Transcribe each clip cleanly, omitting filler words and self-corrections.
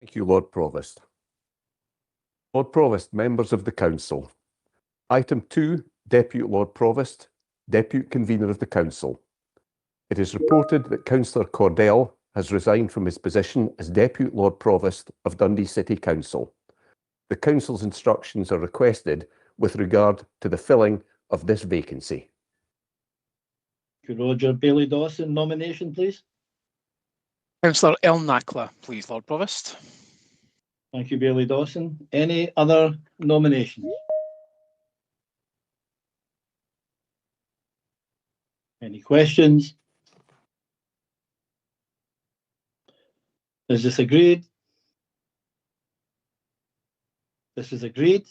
Thank you, Lord Provost. Lord Provost, members of the Council. Item 2, Deputy Lord Provost, Deputy Convener of the Council. It is reported that Councillor Cordell has resigned from his position as Deputy Lord Provost of Dundee City Council. The Council's instructions are requested with regard to the filling of this vacancy. Thank you, Roger. Bailey Dawson, nomination, please. Councillor Elnacla, please, Lord Provost. Thank you, Bailey Dawson. Any other nominations? Any questions? Is this agreed? This is agreed.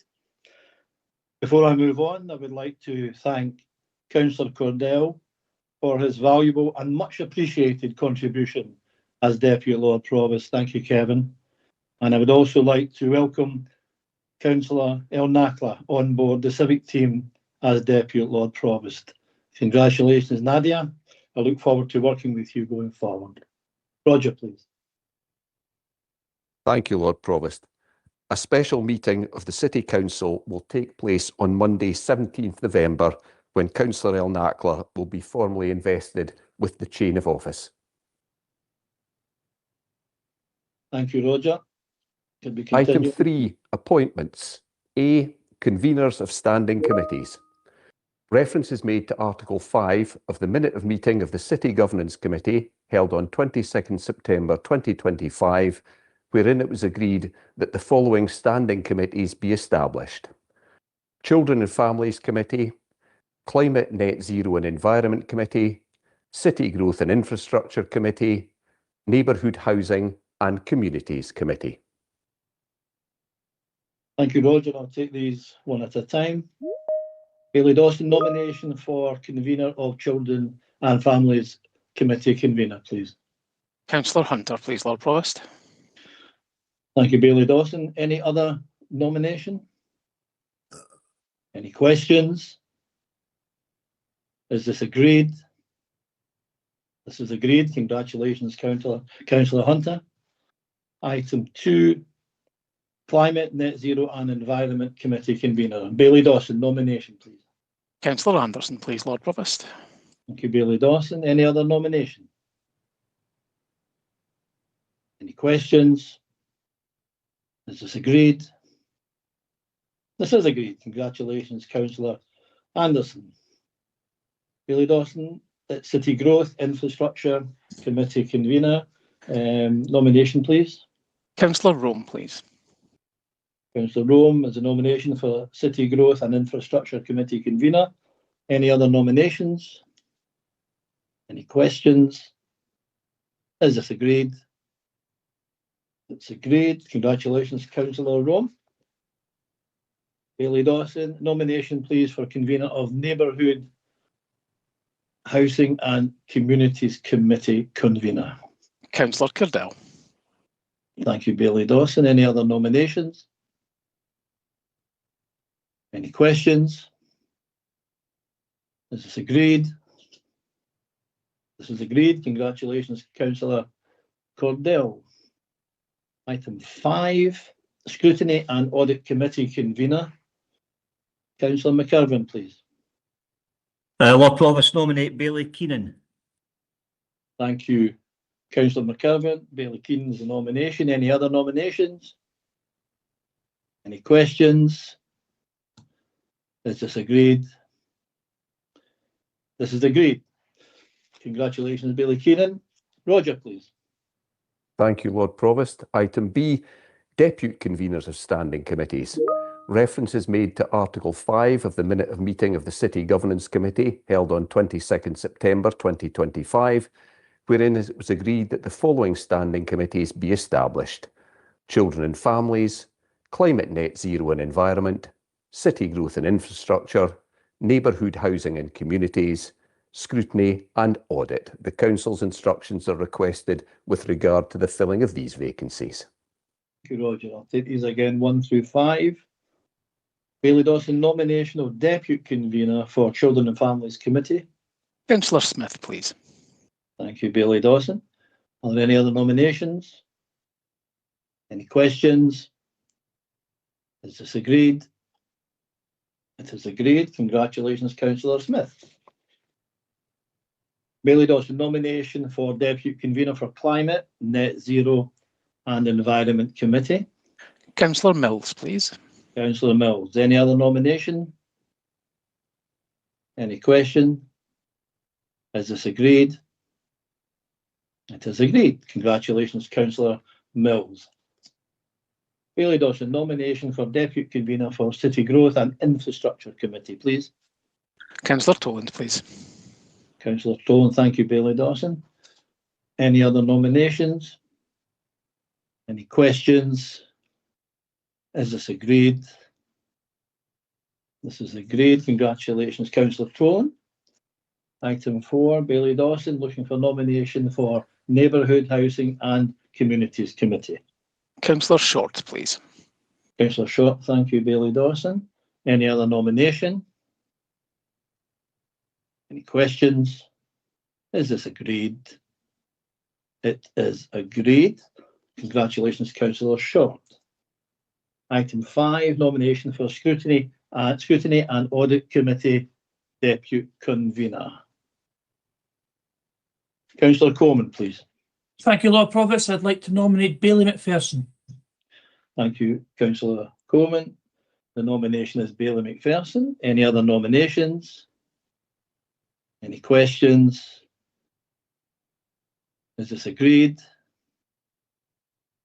Before I move on, I would like to thank Councillor Cordell for his valuable and much appreciated contribution as Deputy Lord Provost. Thank you, Kevin. And I would also like to welcome Councillor Elnacla on board the Civic team as Deputy Lord Provost. Congratulations, Nadia. I look forward to working with you going forward. Roger, please. Thank you, Lord Provost. A special meeting of the City Council will take place on Monday, 17th November, when Councillor Elnacla will be formally invested with the chain of office. Thank you, Roger. Can we continue? Item 3, appointments. A, conveners of standing committees. Reference is made to Article 5 of the Minute of Meeting of the City Governance Committee held on 22nd September 2025, wherein it was agreed that the following standing committees be established: Children and Families Committee, Climate, Net Zero and Environment Committee, City Growth and Infrastructure Committee, Neighbourhood Housing and Communities Committee. Thank you, Roger. I'll take these one at a time. Bailey Dawson, nomination for convener of Children and Families Committee convener, please. Councillor Hunter, please, Lord Provost. Thank you, Bailey Dawson. Any other nomination? Any questions? Is this agreed? This is agreed. Congratulations, Councillor Hunter. Item 2, Climate, Net Zero and Environment Committee convener. Bailey Dawson, nomination, please. Councillor Anderson, please, Lord Provost. Thank you, Bailey Dawson. Any other nomination? Any questions? Is this agreed? This is agreed. Congratulations, Councillor Anderson. Bailey Dawson, City Growth, Infrastructure Committee convener. Nomination, please. Councillor Rome, please. Councillor Rome is a nomination for City Growth and Infrastructure Committee convener. Any other nominations? Any questions? Is this agreed? It's agreed. Congratulations, Councillor Rome. Bailey Dawson, nomination, please, for convener of Neighbourhood Housing and Communities Committee convener. Councillor Cordell. Thank you, Bailey Dawson. Any other nominations? Any questions? Is this agreed? This is agreed. Congratulations, Councillor Cordell. Item 5, Scrutiny and Audit Committee convener. Councillor McIrvin, please. Lord Provost, nominate Bailey Keenan. Thank you, Councillor McIrvin. Bailey Keenan is a nomination. Any other nominations? Any questions? Is this agreed? This is agreed. Congratulations, Bailey Keenan. Roger, please. Thank you, Lord Provost. Item B, Deputy Conveners of Standing Committees. Reference is made to Article 5 of the Minute of Meeting of the City Governance Committee held on 22nd September 2025, wherein it was agreed that the following standing committees be established: Children and Families, Climate, Net Zero and Environment, City Growth and Infrastructure, Neighbourhood Housing and Communities, Scrutiny and Audit. The Council's instructions are requested with regard to the filling of these vacancies. Thank you, Roger. I'll take these again 1 through 5. Bailey Dawson, nomination of Deputy Convener for Children and Families Committee. Councillor Smith, please. Thank you, Bailey Dawson. Are there any other nominations? Any questions? Is this agreed? It is agreed. Congratulations, Councillor Smith. Bailey Dawson, nomination for Deputy Convener for Climate, Net Zero and Environment Committee. Councillor Mills, please. Councillor Mills. Any other nomination? Any question? Is this agreed? It is agreed. Congratulations, Councillor Mills. Bailey Dawson, nomination for Deputy Convener for City Growth and Infrastructure Committee, please. Councillor Toland, please. Councillor Toland, thank you, Bailey Dawson. Any other nominations? Any questions? Is this agreed? This is agreed. Congratulations, Councillor Toland. Item 4, Bailey Dawson, looking for nomination for Neighbourhood, Housing and Communities Committee. Councillor Short, please. Councillor Short, thank you, Bailey Dawson. Any other nomination? Any questions? Is this agreed? It is agreed. Congratulations, Councillor Short. Item 5, nomination for Scrutiny and Audit Committee Deputy Convener. Councillor Coleman, please. Thank you, Lord Provost. I'd like to nominate Bailey McPherson. Thank you, Councillor Coleman. The nomination is Bailey McPherson. Any other nominations? Any questions? Is this agreed?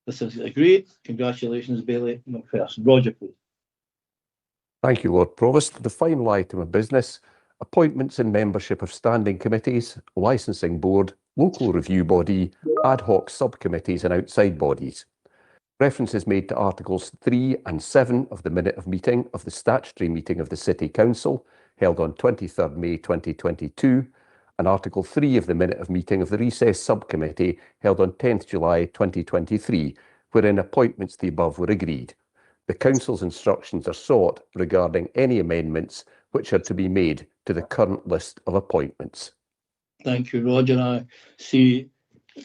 This is agreed. Congratulations, Bailey McPherson. Roger, please. Thank you, Lord Provost. The final item of business: appointments and membership of standing committees, licensing board, local review body, ad hoc subcommittees and outside bodies. Reference is made to Articles 3 and 7 of the minute of meeting of the statutory meeting of the City Council held on 23rd May 2022 and Article 3 of the minute of meeting of the recess subcommittee held on 10th July 2023, wherein appointments the above were agreed. The Council's instructions are sought regarding any amendments which are to be made to the current list of appointments. Thank you, Roger. I see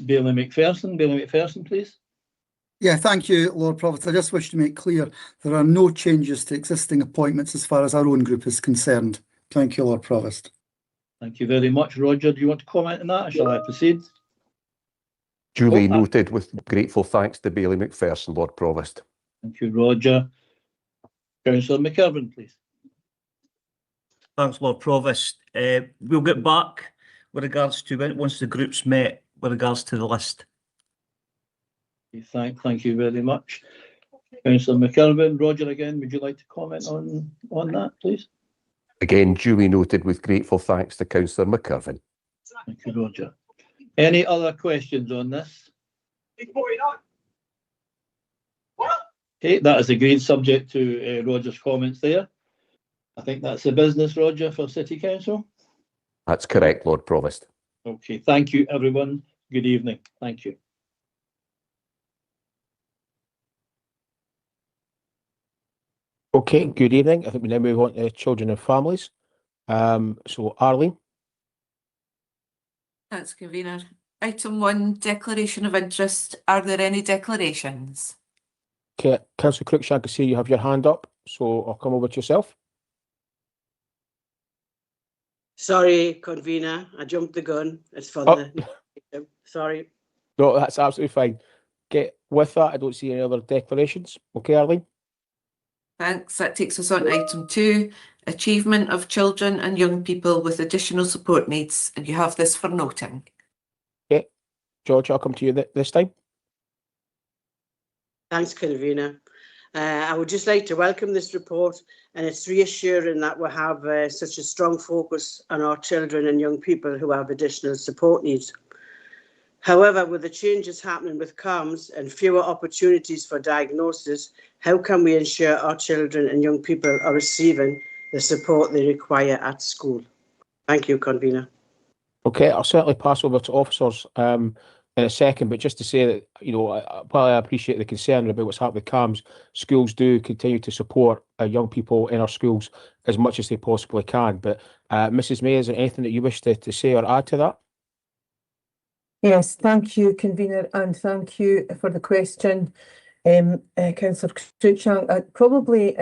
Bailey McPherson. Bailey McPherson, please. Yeah, thank you, Lord Provost. I just wish to make clear there are no changes to existing appointments as far as our own group is concerned. Thank you, Lord Provost. Thank you very much, Roger. Do you want to comment on that, or shall I proceed? Duly noted, with grateful thanks to Bailey McPherson, Lord Provost. Thank you, Roger. Councillor McIrvin, please. Thanks, Lord Provost. We'll get back with regards to once the group's met with regards to the list. Thank you very much. Councillor McIrvin. Roger, again, would you like to comment on that, please? Again, duly noted, with grateful thanks to Councillor McIrvin. Thank you, Roger. Any other questions on this? Okay, that is agreed, subject to Roger's comments there. I think that's the business, Roger, for City Council. That's correct, Lord Provost. Okay, thank you, everyone. Good evening. Thank you. Okay, good evening. I think we now move on to children and families. So Arlene. Thanks, Convener. Item 1, declaration of interest. Are there any declarations? Okay, Councillor Cruikshank, I can see you have your hand up, so I'll come over to yourself. Sorry, Convener, I jumped the gun. It's for the... Sorry. No, that's absolutely fine. Okay, with that, I don't see any other declarations. Okay, Arlene? Thanks. That takes us on to item 2, achievement of children and young people with additional support needs. And you have this for noting. Okay, George, I'll come to you this time. Thanks, Convener. I would just like to welcome this report, and it's reassuring that we have such a strong focus on our children and young people who have additional support needs. However, with the changes happening with CAMHS and fewer opportunities for diagnosis, how can we ensure our children and young people are receiving the support they require at school? Thank you, Convener. Okay, I'll certainly pass over to officers in a second, but just to say that, you know, while I appreciate the concern about what's happening with CAMHS, schools do continue to support young people in our schools as much as they possibly can. But Mrs. May, is there anything that you wish to say or add to that? Yes, thank you, Convener, and thank you for the question. Councillor Cruikshank, I'd probably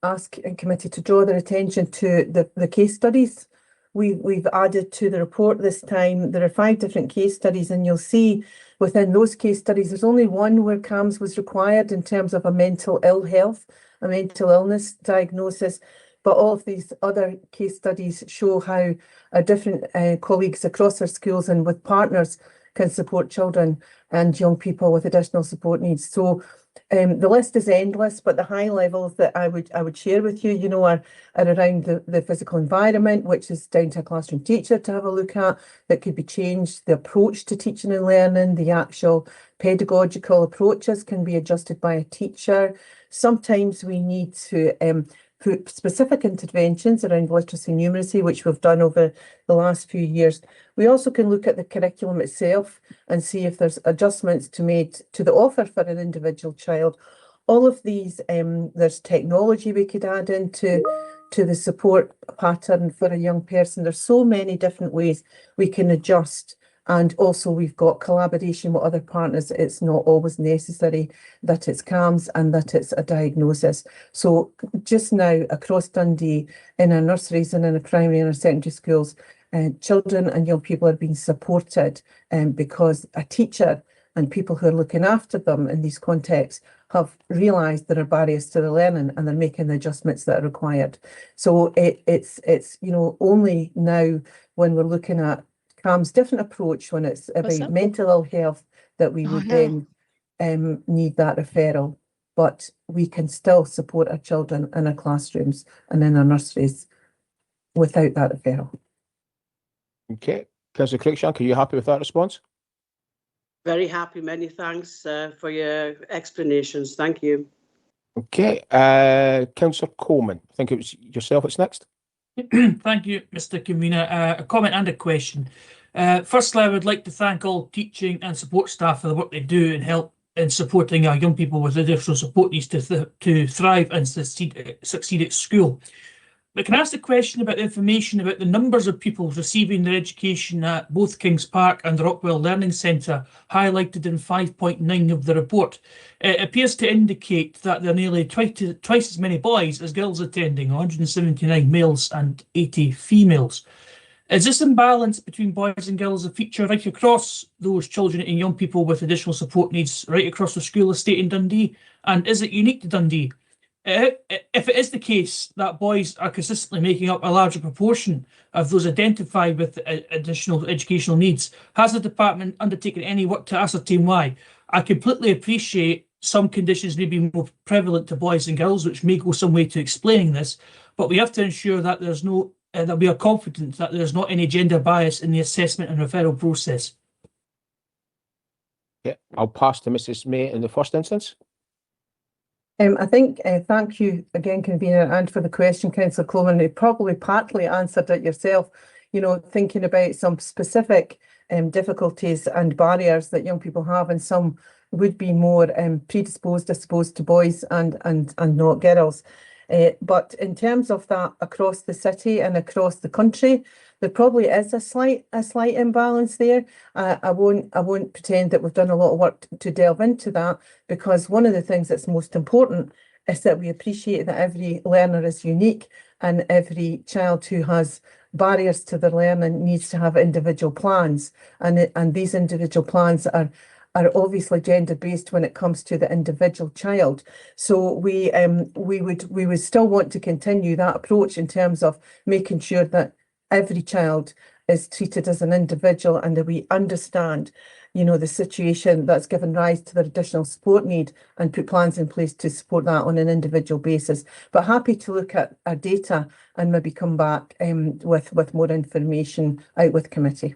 ask in committee to draw their attention to the case studies we've added to the report this time. There are 5 different case studies, and you'll see within those case studies, there's only one where CAMHS was required in terms of a mental illness diagnosis. But all of these other case studies show how different colleagues across our schools and with partners can support children and young people with additional support needs. So the list is endless, but the high levels that I would share with you, are around the physical environment, which is down to a classroom teacher to have a look at, that could be changed. The approach to teaching and learning, the actual pedagogical approaches can be adjusted by a teacher. Sometimes we need to put specific interventions around literacy and numeracy, which we've done over the last few years. We also can look at the curriculum itself and see if there's adjustments to made to the offer for an individual child. All of these, there's technology we could add into the support pattern for a young person. There's so many different ways we can adjust. And also we've got collaboration with other partners. It's not always necessary that it's CAMHS and that it's a diagnosis. So just now across Dundee, in our nurseries and in our primary and our secondary schools, children and young people are being supported because a teacher and people who are looking after them in these contexts have realised there are barriers to the learning and they're making the adjustments that are required. So it's only now when we're looking at CAMHS' different approach when it's about mental ill health that we would then need that referral. But we can still support our children in our classrooms and in our nurseries without that referral. Okay. Councillor Cruikshank, are you happy with that response? Very happy. Many thanks for your explanations. Thank you. Okay. Councillor Coleman, I think it was yourself that's next. Thank you, Mr. Convener. A comment and a question. Firstly, I would like to thank all teaching and support staff for the work they do and help in supporting our young people with additional support needs to thrive and succeed at school. But can I ask the question about the information about the numbers of people receiving their education at both Kings Park and the Rockwell Learning Centre, highlighted in 5.9 of the report? It appears to indicate that there are nearly twice as many boys as girls attending, 179 males and 80 females. Is this imbalance between boys and girls a feature right across those children and young people with additional support needs right across the school estate in Dundee? And is it unique to Dundee? If it is the case that boys are consistently making up a larger proportion of those identified with additional educational needs, has the department undertaken any work to ascertain why? I completely appreciate some conditions may be more prevalent to boys and girls, which may go some way to explaining this, but we have to ensure that there's no that we are confident that there's not any gender bias in the assessment and referral process. Yeah, I'll pass to Mrs. May in the first instance. I think, thank you again, Convener, and for the question, Councillor Coleman. You probably partly answered it yourself, thinking about some specific difficulties and barriers that young people have, and some would be more predisposed, I suppose, to boys and not girls. But in terms of that across the city and across the country, there probably is a slight imbalance there. I won't pretend that we've done a lot of work to delve into that, because one of the things that's most important is that we appreciate that every learner is unique and every child who has barriers to their learning needs to have individual plans, and these individual plans are obviously gender based when it comes to the individual child. So we would still want to continue that approach in terms of making sure that every child is treated as an individual and that we understand, the situation that's given rise to their additional support need and put plans in place to support that on an individual basis. But happy to look at our data and maybe come back with more information out with committee.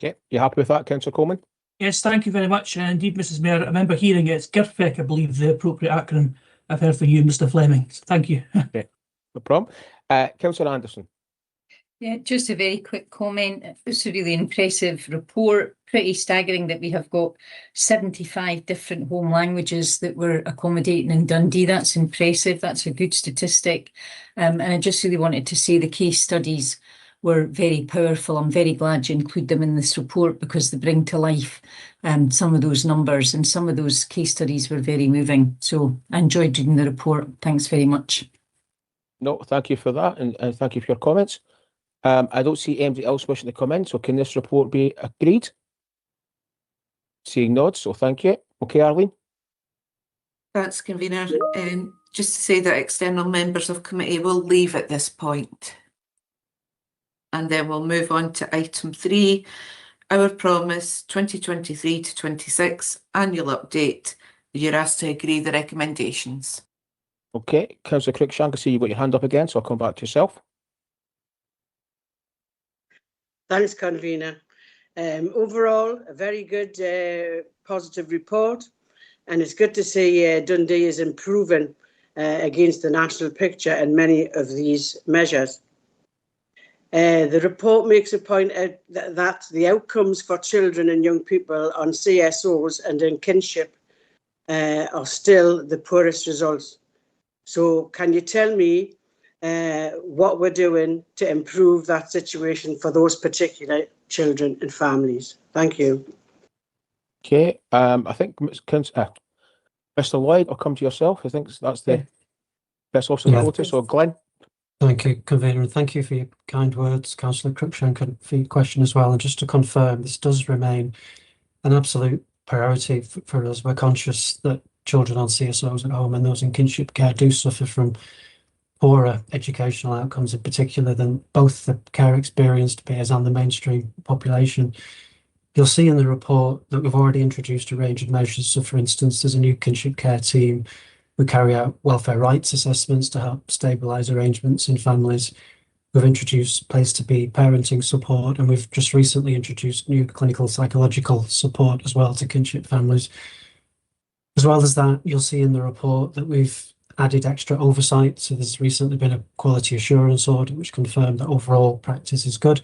Okay, you happy with that, Councillor Coleman? Yes, thank you very much. And indeed, Mrs. Mayor, I remember hearing it's GIRFEC, I believe, the appropriate acronym I've heard from you, Mr. Fleming. So thank you. Okay, no problem. Councillor Anderson. Yeah, just a very quick comment. It's a really impressive report. Pretty staggering that we have got 75 different home languages that we're accommodating in Dundee. That's impressive. That's a good statistic. And I just really wanted to say the case studies were very powerful. I'm very glad you include them in this report because they bring to life some of those numbers, and some of those case studies were very moving. So I enjoyed reading the report. Thanks very much. No, thank you for that, and thank you for your comments. I don't see anybody else wishing to come in, so can this report be agreed? Seeing nods, so thank you. Okay, Arlene? Thanks, Convener. Just to say that external members of committee will leave at this point. And then we'll move on to item 3, our promise 2023 to 26 annual update. You're asked to agree the recommendations. Okay, Councillor Cruikshank, I see you've got your hand up again, so I'll come back to yourself. Thanks, Convener. Overall, a very good positive report, and it's good to see Dundee is improving against the national picture in many of these measures. The report makes a point out that the outcomes for children and young people on CSOs and in kinship are still the poorest results. So can you tell me what we're doing to improve that situation for those particular children and families? Thank you. Okay, I think Mr. Lloyd, I'll come to yourself. I think that's the best officer quota. So Glenn. Thank you, Convener, and thank you for your kind words, Councillor Cruikshank, and for your question as well. And just to confirm, this does remain an absolute priority for us. We're conscious that children on CSOs at home and those in kinship care do suffer from poorer educational outcomes in particular than both the care experienced peers and the mainstream population. You'll see in the report that we've already introduced a range of measures. So, for instance, there's a new kinship care team. We carry out welfare rights assessments to help stabilise arrangements in families. We've introduced place-to-be parenting support, and we've just recently introduced new clinical psychological support as well to kinship families. As well as that, you'll see in the report that we've added extra oversight. So there's recently been a quality assurance audit which confirmed that overall practice is good.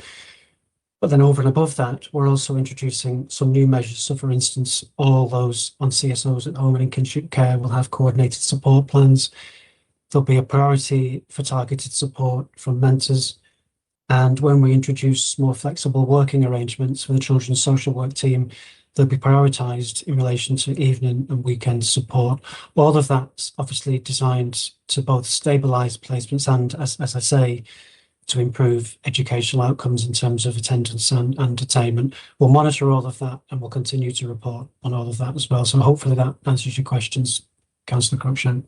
But then over and above that, we're also introducing some new measures. So for instance, all those on CSOs at home and in kinship care will have coordinated support plans. There'll be a priority for targeted support from mentors. And when we introduce more flexible working arrangements for the children's social work team, they'll be prioritised in relation to evening and weekend support. All of that's obviously designed to both stabilise placements and, as I say, to improve educational outcomes in terms of attendance and attainment. We'll monitor all of that and we'll continue to report on all of that as well. So hopefully that answers your questions, Councillor Cruikshank.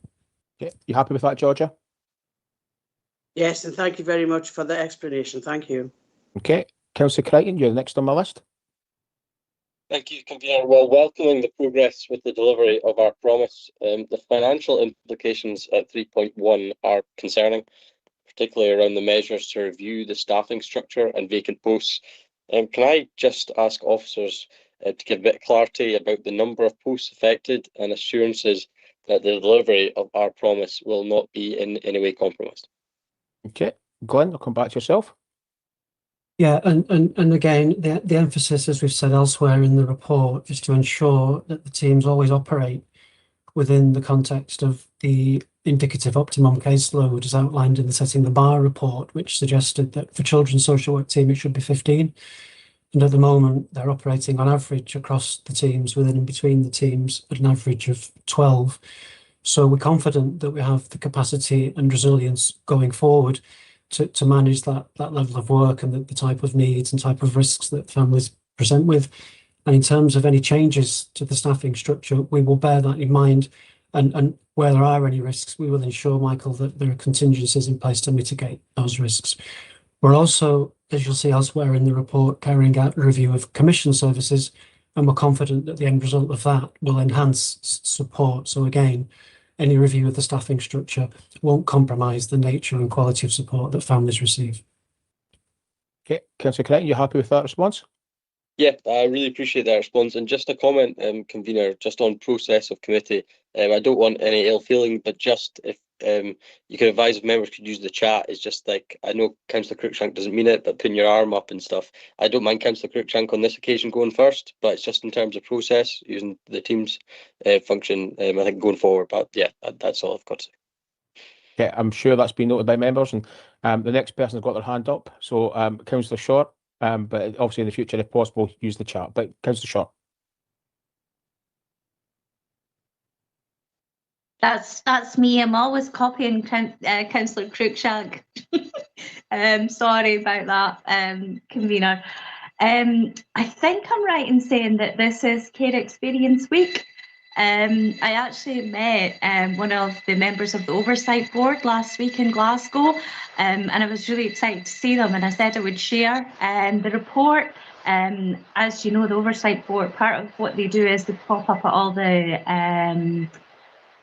Okay, you happy with that, Georgia? Yes, and thank you very much for the explanation. Thank you. Okay, Councillor Crichton, you're next on my list. Thank you, Convener. Well, welcoming the progress with the delivery of our promise. The financial implications at 3.1 are concerning, particularly around the measures to review the staffing structure and vacant posts. Can I just ask officers to give a bit of clarity about the number of posts affected and assurances that the delivery of our promise will not be in any way compromised? Okay, Glenn, I'll come back to yourself. Yeah, and again, the emphasis, as we've said elsewhere in the report, is to ensure that the teams always operate within the context of the indicative optimum caseload as outlined in the Setting the Bar report, which suggested that for children's social work team, it should be 15. And at the moment, they're operating on average across the teams, within and between the teams, at an average of 12. So we're confident that we have the capacity and resilience going forward to manage that level of work and the type of needs and type of risks that families present with. And in terms of any changes to the staffing structure, we will bear that in mind. And where there are any risks, we will ensure, Michael, that there are contingencies in place to mitigate those risks. We're also, as you'll see elsewhere in the report, carrying out a review of commission services, and we're confident that the end result of that will enhance support. So again, any review of the staffing structure won't compromise the nature and quality of support that families receive. Okay, Councillor Crichton, you happy with that response? Yeah, I really appreciate that response. And just a comment, Convener, just on process of committee. I don't want any ill feeling, but just if you could advise if members could use the chat, it's just like, I know Councillor Cruikshank doesn't mean it, but putting your arm up and stuff. I don't mind Councillor Cruikshank on this occasion going first, but it's just in terms of process, using the Teams function, I think going forward. But yeah, that's all I've got to say. Okay, I'm sure that's been noted by members, and the next person has got their hand up. So Councillor Short, but obviously in the future, if possible, use the chat. But Councillor Short. That's me. I'm always copying Councillor Cruikshank. Sorry about that, convener. I think I'm right in saying that this is Care Experience Week. I actually met one of the members of the Oversight Board last week in Glasgow, and I was really excited to see them, and I said I would share the report. As you know, the Oversight Board, part of what they do is they pop up at all the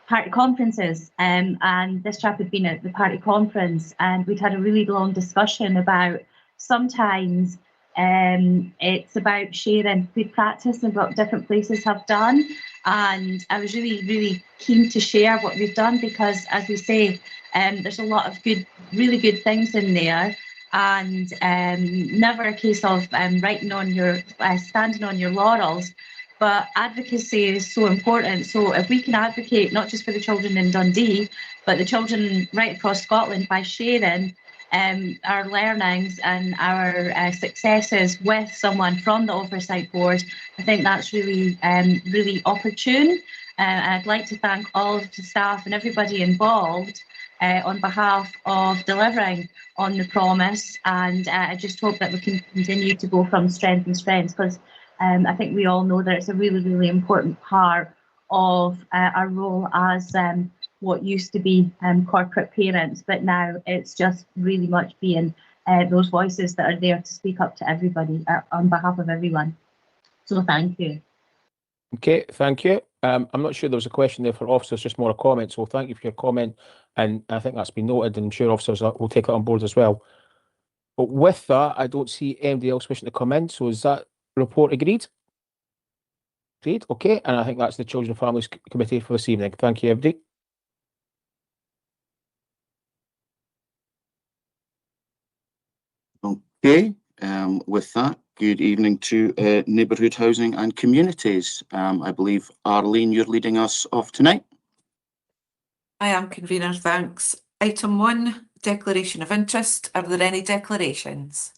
party conferences, and this chap had been at the party conference, and we'd had a really long discussion about sometimes it's about sharing good practice and what different places have done. And I was really keen to share what we've done, because as we say, there's a lot of really good things in there, and never a case of standing on your laurels. But advocacy is so important. So if we can advocate not just for the children in Dundee, but the children right across Scotland by sharing our learnings and our successes with someone from the Oversight Board, I think that's really opportune. And I'd like to thank all of the staff and everybody involved on behalf of delivering on the promise. And I just hope that we can continue to go from strength to strength, because I think we all know that it's a really important part of our role as what used to be corporate parents, but now it's just really much being those voices that are there to speak up to everybody on behalf of everyone. So thank you. Okay, thank you. I'm not sure there was a question there for officers, just more a comment. So thank you for your comment, and I think that's been noted, and I'm sure officers will take it on board as well. But with that, I don't see anybody else wishing to come in. So is that report agreed? Agreed. Okay, and I think that's the Children and Families Committee for this evening. Thank you, everybody. Okay, with that, good evening to Neighbourhood Housing and Communities. I believe, Arlene, you're leading us off tonight. I am, convener, thanks. Item 1, declaration of interest. Are there any declarations?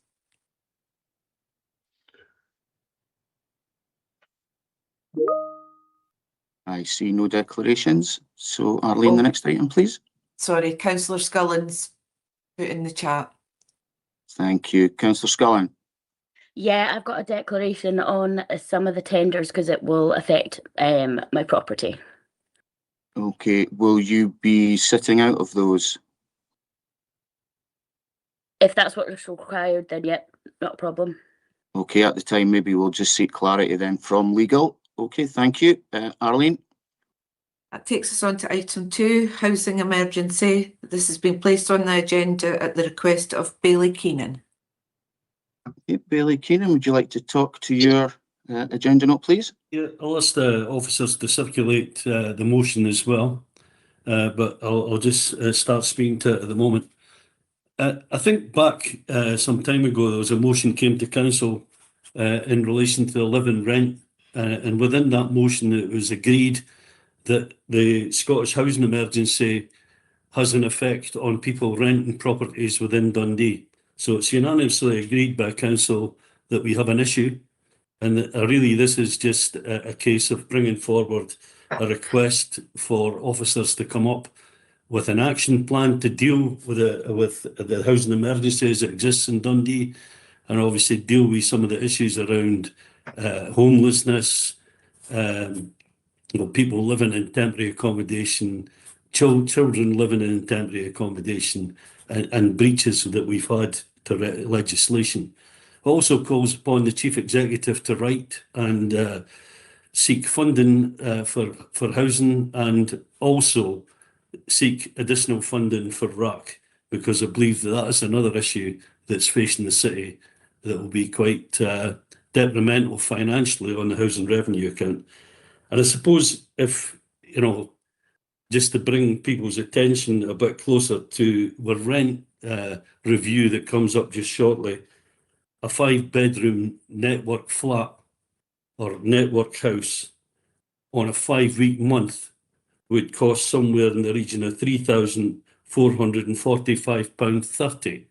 I see no declarations. So, Arlene, the next item, please. Sorry, Councillor Scullin's put in the chat. Thank you. Councillor Scullin. Yeah, I've got a declaration on some of the tenders because it will affect my property. Okay, will you be sitting out of those? If that's what is required, then yep, not a problem. Okay, at the time, maybe we'll just seek clarity then from legal. Okay, thank you. Arlene? That takes us on to item 2, housing emergency. This has been placed on the agenda at the request of Bailey Keenan. Okay, Bailey Keenan, would you like to talk to your agenda note, please? Yeah, I'll ask the officers to circulate the motion as well, but I'll just start speaking to it at the moment. I think back some time ago, there was a motion came to council in relation to the live-in rent, and within that motion it was agreed that the Scottish housing emergency has an effect on people renting properties within Dundee. So it's unanimously agreed by council that we have an issue, and that really this is just a case of bringing forward a request for officers to come up with an action plan to deal with the housing emergency as it exists in Dundee, and obviously deal with some of the issues around homelessness, people living in temporary accommodation, children living in temporary accommodation, and breaches that we've had to legislation. Also calls upon the Chief Executive to write and seek funding for housing, and also seek additional funding for RAC, because I believe that is another issue that's facing the city that will be quite detrimental financially on the housing revenue account. And I suppose if, just to bring people's attention a bit closer to the rent review that comes up just shortly, a 5-bedroom network flat or network house on a 5-week month would cost somewhere in the region of £445.30.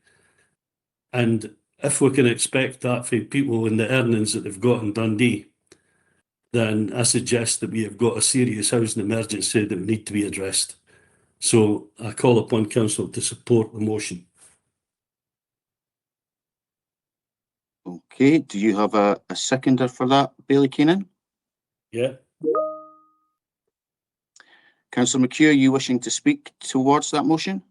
And if we can expect that for people in the earnings that they've got in Dundee, then I suggest that we have got a serious housing emergency that need to be addressed. So I call upon Council to support the motion. Okay, do you have a seconder for that, Bailey Keenan? Yeah. Councillor McHugh, are you wishing to speak towards that motion?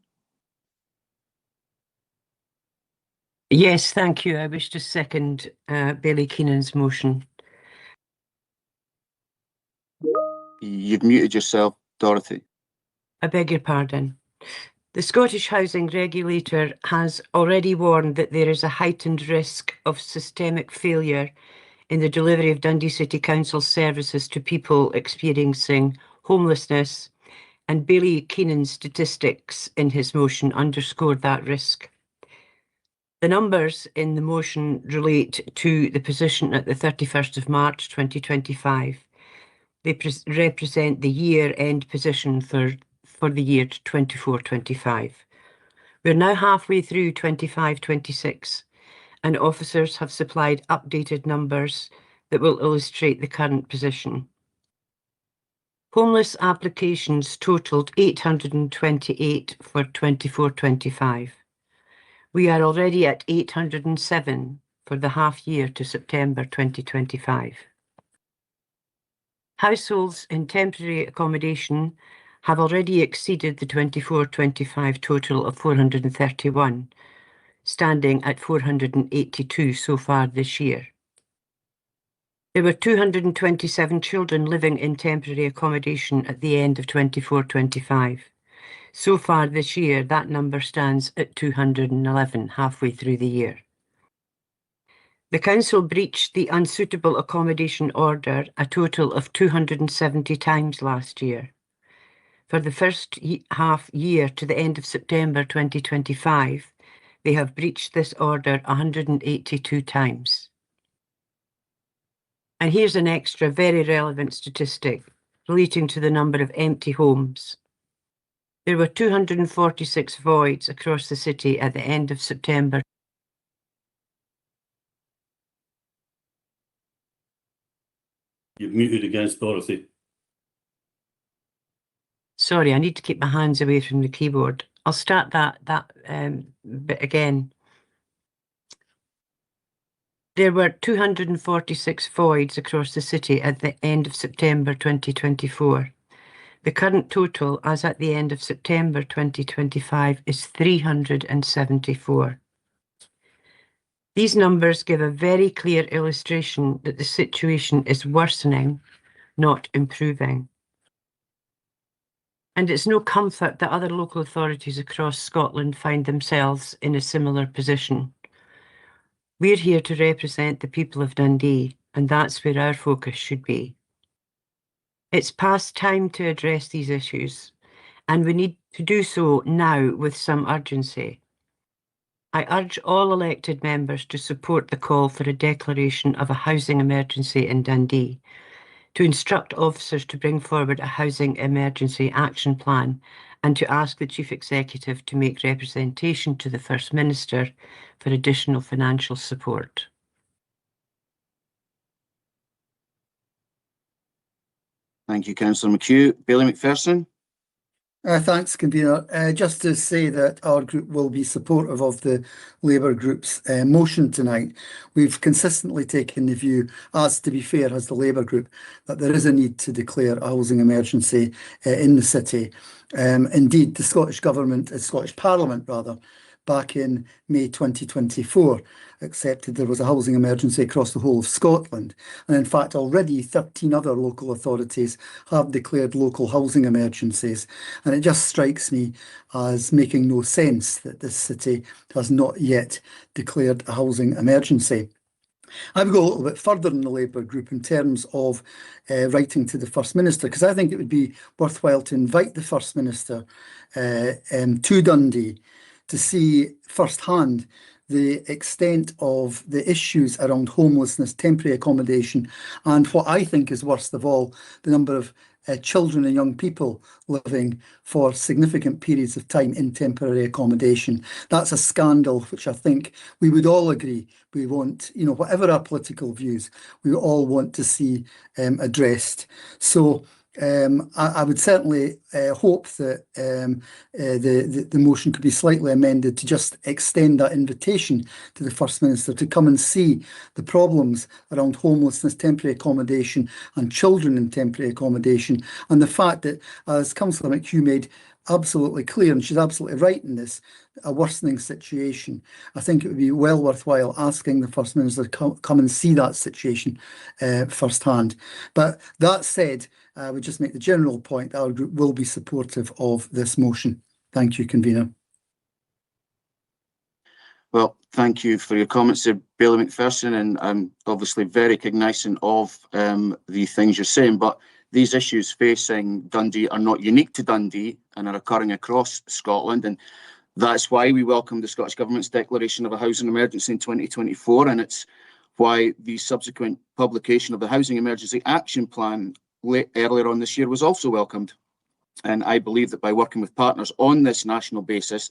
Yes, thank you. I wish to second Bailey Keenan's motion. You've muted yourself, Dorothy. I beg your pardon. The Scottish Housing Regulator has already warned that there is a heightened risk of systemic failure in the delivery of Dundee City Council services to people experiencing homelessness, and Bailey Keenan's statistics in his motion underscored that risk. The numbers in the motion relate to the position at the 31st of March 2025. They represent the year-end position for the year 24-25. We're now halfway through 25-26, and officers have supplied updated numbers that will illustrate the current position. Homeless applications totalled 828 for 24-25. We are already at 807 for the half year to September 2025. Households in temporary accommodation have already exceeded the 24-25 total of 431, standing at 482 so far this year. There were 227 children living in temporary accommodation at the end of 24-25. So far this year, that number stands at 211 halfway through the year. The Council breached the unsuitable accommodation order a total of 270 times last year. For the first half year to the end of September 2025, they have breached this order 182 times. And here's an extra very relevant statistic relating to the number of empty homes. There were 246 voids across the city at the end of September. You've muted against Dorothy. Sorry, I need to keep my hands away from the keyboard. I'll start that bit again. There were 246 voids across the city at the end of September 2024. The current total, as at the end of September 2025, is 374. These numbers give a very clear illustration that the situation is worsening, not improving. And it's no comfort that other local authorities across Scotland find themselves in a similar position. We're here to represent the people of Dundee, and that's where our focus should be. It's past time to address these issues, and we need to do so now with some urgency. I urge all elected members to support the call for a declaration of a housing emergency in Dundee, to instruct officers to bring forward a housing emergency action plan, and to ask the Chief Executive to make representation to the First Minister for additional financial support. Thank you, Councillor McHugh. Bailey McPherson. Thanks, Convener. Just to say that our group will be supportive of the Labour Group's motion tonight. We've consistently taken the view, as to be fair, as the Labour Group, that there is a need to declare a housing emergency in the city. Indeed, the Scottish Parliament, back in May 2024, accepted there was a housing emergency across the whole of Scotland. And in fact, already 13 other local authorities have declared local housing emergencies. And it just strikes me as making no sense that this city has not yet declared a housing emergency. I would go a little bit further in the Labour group in terms of writing to the First Minister, because I think it would be worthwhile to invite the First Minister to Dundee to see firsthand the extent of the issues around homelessness, temporary accommodation, and what I think is worst of all, the number of children and young people living for significant periods of time in temporary accommodation. That's a scandal which I think we would all agree we want, you know, whatever our political views, we all want to see addressed. So I would certainly hope that the motion could be slightly amended to just extend that invitation to the First Minister to come and see the problems around homelessness, temporary accommodation and children in temporary accommodation, and the fact that, as Councillor McHugh made absolutely clear, and she's absolutely right in this, a worsening situation. I think it would be well worthwhile asking the First Minister to come and see that situation firsthand. But that said, I would just make the general point that our group will be supportive of this motion. Thank you, Convener. Well, thank you for your comments there, Bailey McPherson, and I'm obviously very cognisant of the things you're saying, but these issues facing Dundee are not unique to Dundee and are occurring across Scotland, and that's why we welcome the Scottish Government's declaration of a housing emergency in 2024, and it's why the subsequent publication of the Housing Emergency Action Plan earlier on this year was also welcomed. And I believe that by working with partners on this national basis,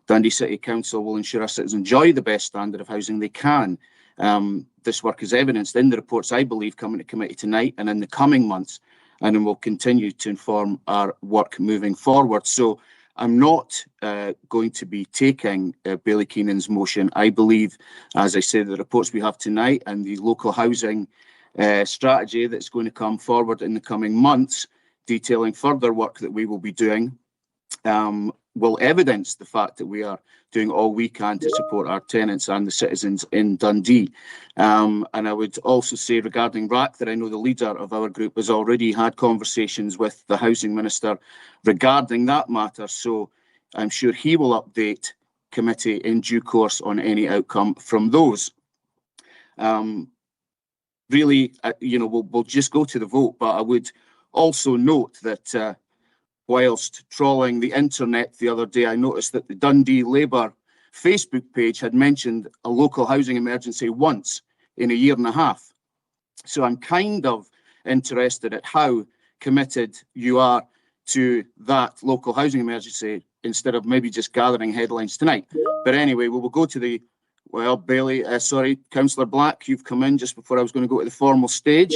Dundee City Council will ensure our citizens enjoy the best standard of housing they can. This work is evidenced in the reports, I believe, coming to committee tonight and in the coming months, and will continue to inform our work moving forward. So I'm not going to be taking Bailey Keenan's motion. I believe, as I said, the reports we have tonight and the local housing strategy that's going to come forward in the coming months, detailing further work that we will be doing, will evidence the fact that we are doing all we can to support our tenants and the citizens in Dundee. And I would also say regarding RAC that I know the leader of our group has already had conversations with the Housing Minister regarding that matter, so I'm sure he will update committee in due course on any outcome from those. Really, you know, we'll just go to the vote, but I would also note that whilst trawling the internet the other day, I noticed that the Dundee Labour Facebook page had mentioned a local housing emergency once in a year and a half. So I'm kind of interested at how committed you are to that local housing emergency instead of maybe just gathering headlines tonight. But anyway, we will go to the, well, Bailey, sorry, Councillor Black, you've come in just before I was going to go to the formal stage.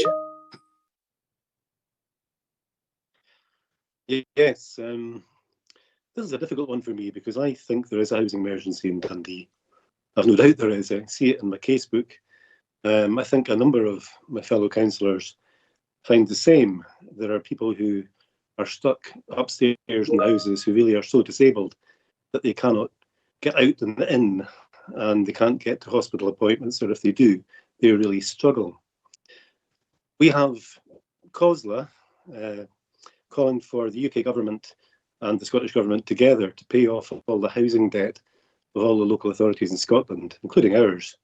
Yes, this is a difficult one for me because I think there is a housing emergency in Dundee. I've no doubt there is. I see it in my casebook. I think a number of my fellow councillors find the same. There are people who are stuck upstairs in houses who really are so disabled that they cannot get out and in, and they can't get to hospital appointments, or if they do, they really struggle. We have COSLA calling for the UK government and the Scottish government together to pay off all the housing debt of all the local authorities in Scotland, including ours,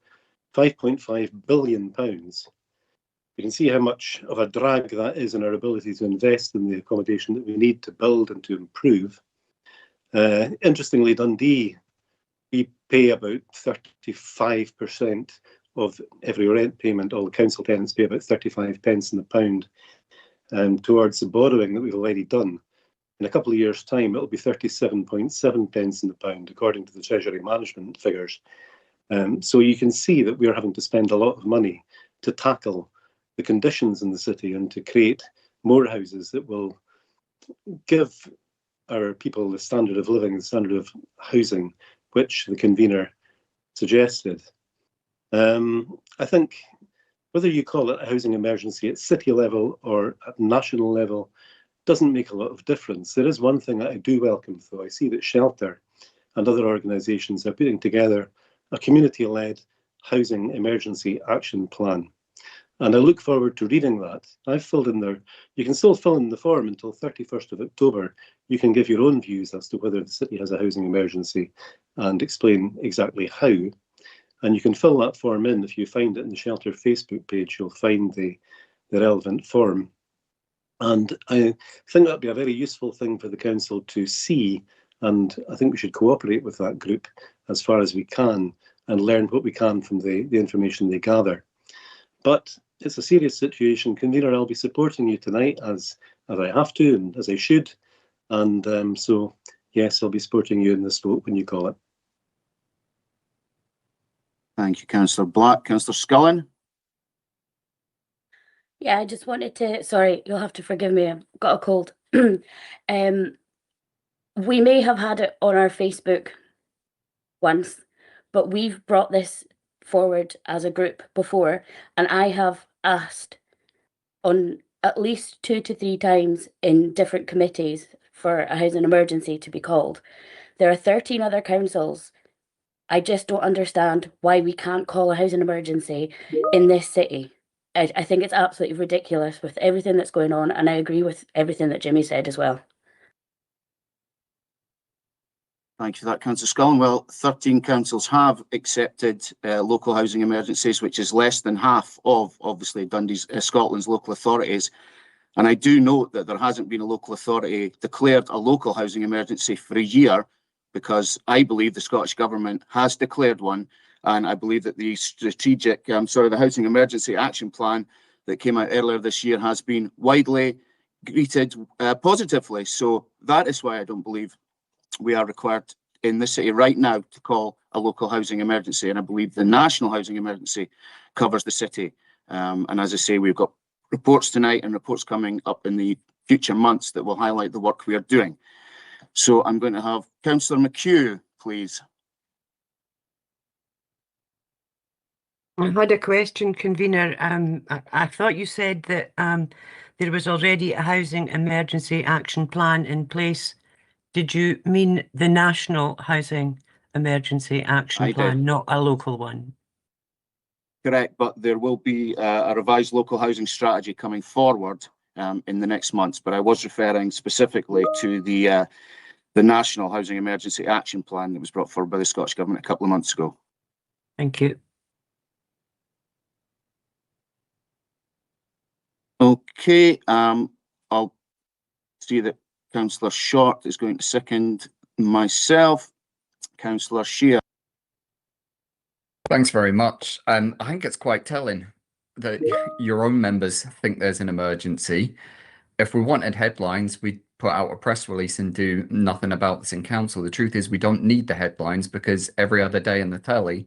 £5.5 billion. You can see how much of a drag that is on our ability to invest in the accommodation that we need to build and to improve. Interestingly, Dundee, we pay about 35% of every rent payment. All the council tenants pay about 35 pence in the pound towards the borrowing that we've already done. In a couple of years' time, it'll be 37.7 pence in the pound, according to the Treasury management figures. So you can see that we're having to spend a lot of money to tackle the conditions in the city and to create more houses that will give our people the standard of living, the standard of housing, which the convener suggested. I think whether you call it a housing emergency at city level or at national level doesn't make a lot of difference. There is one thing that I do welcome, though. I see that Shelter and other organisations are putting together a community-led housing emergency action plan. And I look forward to reading that. I've filled in there. You can still fill in the form until 31st of October. You can give your own views as to whether the city has a housing emergency and explain exactly how. And you can fill that form in. If you find it in the Shelter Facebook page, you'll find the relevant form. And I think that'd be a very useful thing for the council to see. And I think we should cooperate with that group as far as we can and learn what we can from the information they gather. But it's a serious situation. Convener, I'll be supporting you tonight as I have to and as I should. And so, yes, I'll be supporting you in this vote when you call it. Thank you, Councillor Black. Councillor Scullin? Yeah, I just wanted to, sorry, you'll have to forgive me, I've got a cold. We may have had it on our Facebook once, but we've brought this forward as a group before, and I have asked on at least 2 to 3 times in different committees for a housing emergency to be called. There are 13 other councils. I just don't understand why we can't call a housing emergency in this city. I think it's absolutely ridiculous with everything that's going on, and I agree with everything that Jimmy said as well. Thank you for that, Councillor Scullin. Well, 13 councils have accepted local housing emergencies, which is less than half of, obviously, Dundee's, Scotland's local authorities. And I do note that there hasn't been a local authority declared a local housing emergency for a year, because I believe the Scottish Government has declared one. And I believe that the the Housing Emergency Action Plan that came out earlier this year has been widely greeted positively. So that is why I don't believe we are required in this city right now to call a local housing emergency. And I believe the national housing emergency covers the city. And as I say, we've got reports tonight and reports coming up in the future months that will highlight the work we are doing. So I'm going to have Councillor McHugh, please. I had a question, Convener. I thought you said that there was already a housing emergency action plan in place. Did you mean the national housing emergency action plan, not a local one? Correct, but there will be a revised local housing strategy coming forward in the next months. But I was referring specifically to the National Housing Emergency Action Plan that was brought forward by the Scottish Government a couple of months ago. Thank you. Okay, I'll see that Councillor Short is going to second myself. Councillor Shear. Thanks very much. I think it's quite telling that your own members think there's an emergency. If we wanted headlines, we'd put out a press release and do nothing about this in council. The truth is we don't need the headlines, because every other day in the telly,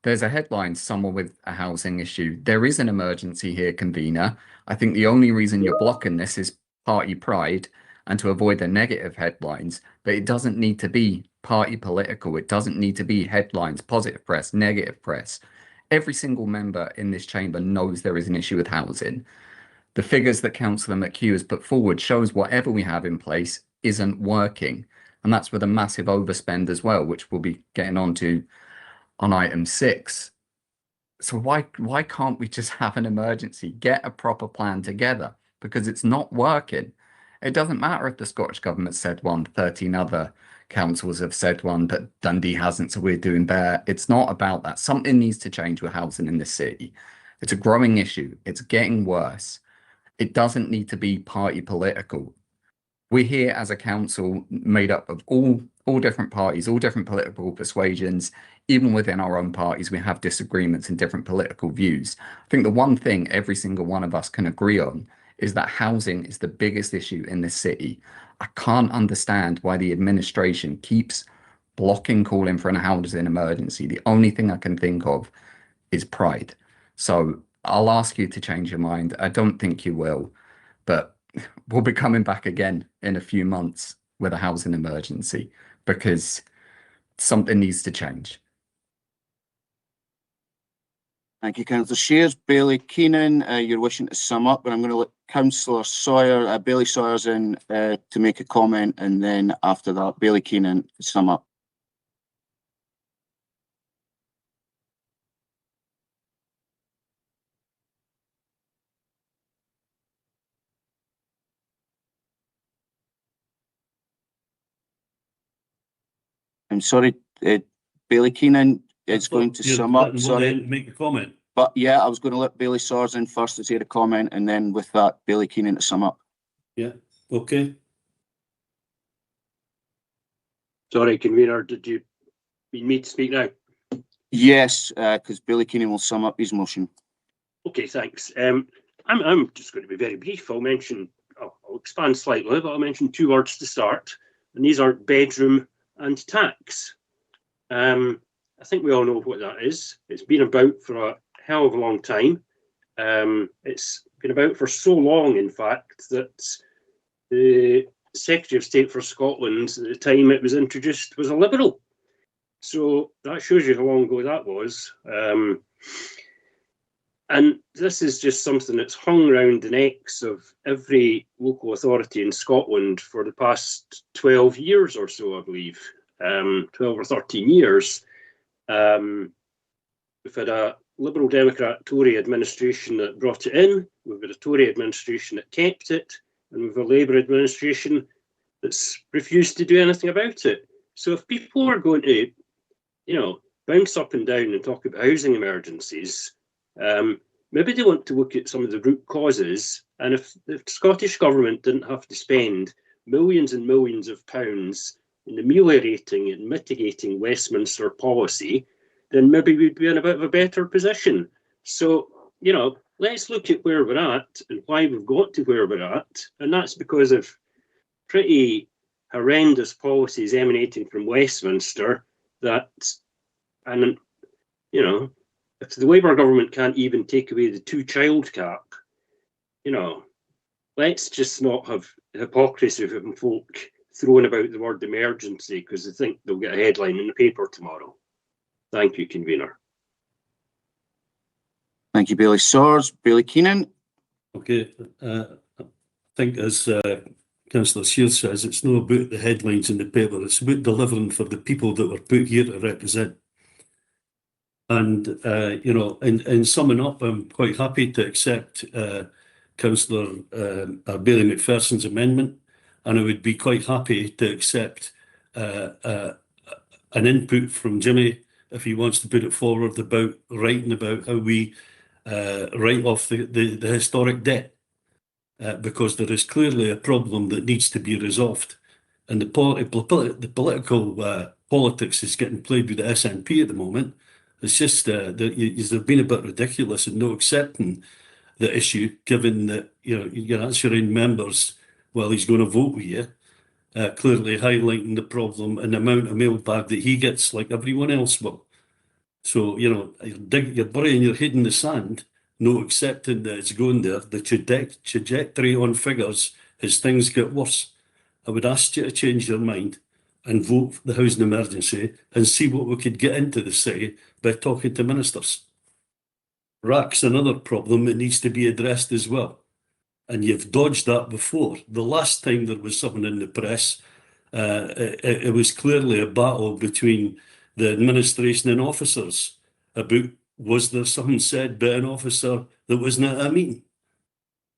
there's a headline, someone with a housing issue. There is an emergency here, Convener. I think the only reason you're blocking this is party pride and to avoid the negative headlines, but it doesn't need to be party political. It doesn't need to be headlines, positive press, negative press. Every single member in this chamber knows there is an issue with housing. The figures that Councillor McHugh has put forward shows whatever we have in place isn't working. And that's with a massive overspend as well, which we'll be getting onto on item 6. So why can't we just have an emergency, get a proper plan together? Because it's not working. It doesn't matter if the Scottish Government said one, 13 other councils have said one, but Dundee hasn't, so we're doing better. It's not about that. Something needs to change with housing in this city. It's a growing issue. It's getting worse. It doesn't need to be party political. We're here as a council made up of all different parties, all different political persuasions. Even within our own parties, we have disagreements and different political views. I think the one thing every single one of us can agree on is that housing is the biggest issue in this city. I can't understand why the administration keeps blocking calling for an housing emergency. The only thing I can think of is pride. So I'll ask you to change your mind. I don't think you will, but we'll be coming back again in a few months with a housing emergency, because something needs to change. Thank you, Councillor Shears. Bailey Keenan, you're wishing to sum up, but I'm going to let Councillor Sawyer, Bailey Sawyer's in to make a comment, and then after that, Bailey Keenan to sum up. I'm sorry, Bailey Keenan is going to sum up. Sorry, make a comment. But yeah, I was going to let Bailey Sawyers in first to say the comment, and then with that, Bailey Keenan to sum up. Yeah, okay. Sorry, Convener, did you need me to speak now? Yes, because Billy Keenan will sum up his motion. Okay, thanks. I'm just going to be very brief. I'll expand slightly, but I'll mention two words to start, and these are bedroom and tax. I think we all know what that is. It's been about for a hell of a long time. It's been about for so long, in fact, that the Secretary of State for Scotland at the time it was introduced was a Liberal. So that shows you how long ago that was. And this is just something that's hung around the necks of every local authority in Scotland for the past 12 years or so, I believe, 12 or 13 years. We've had a Liberal Democrat Tory administration that brought it in, we've had a Tory administration that kept it, and we've a Labour administration that's refused to do anything about it. So if people are going to, bounce up and down and talk about housing emergencies, maybe they want to look at some of the root causes. And if the Scottish Government didn't have to spend millions and millions of pounds in ameliorating and mitigating Westminster policy, then maybe we'd be in a bit of a better position. So, let's look at where we're at and why we've got to where we're at. And that's because of pretty horrendous policies emanating from Westminster if the Labour government can't even take away the two-child cap, let's just not have hypocrisy from folk throwing about the word emergency because they think they'll get a headline in the paper tomorrow. Thank you, Convener. Thank you, Bailey Swords. Bailey Keenan. Okay. I think as Councillor Shear says, it's not about the headlines in the paper, it's about delivering for the people that were put here to represent. And, in summing up, I'm quite happy to accept Councillor Bailey McPherson's amendment, and I would be quite happy to accept an input from Jimmy if he wants to put it forward about writing about how we write off the historic debt. Because there is clearly a problem that needs to be resolved. And the political politics is getting played with the SNP at the moment. It's just they've been a bit ridiculous in not accepting the issue, given that you're answering members while he's going to vote with you, clearly highlighting the problem and the amount of mailbag that he gets, like everyone else will. So you're burying your head in the sand, not accepting that it's going there. The trajectory on figures as things get worse. I would ask you to change your mind and vote for the housing emergency and see what we could get into the city by talking to ministers. RAC's another problem that needs to be addressed as well. And you've dodged that before. The last time there was something in the press, it was clearly a battle between the administration and officers about was there something said by an officer that wasn't at a meeting.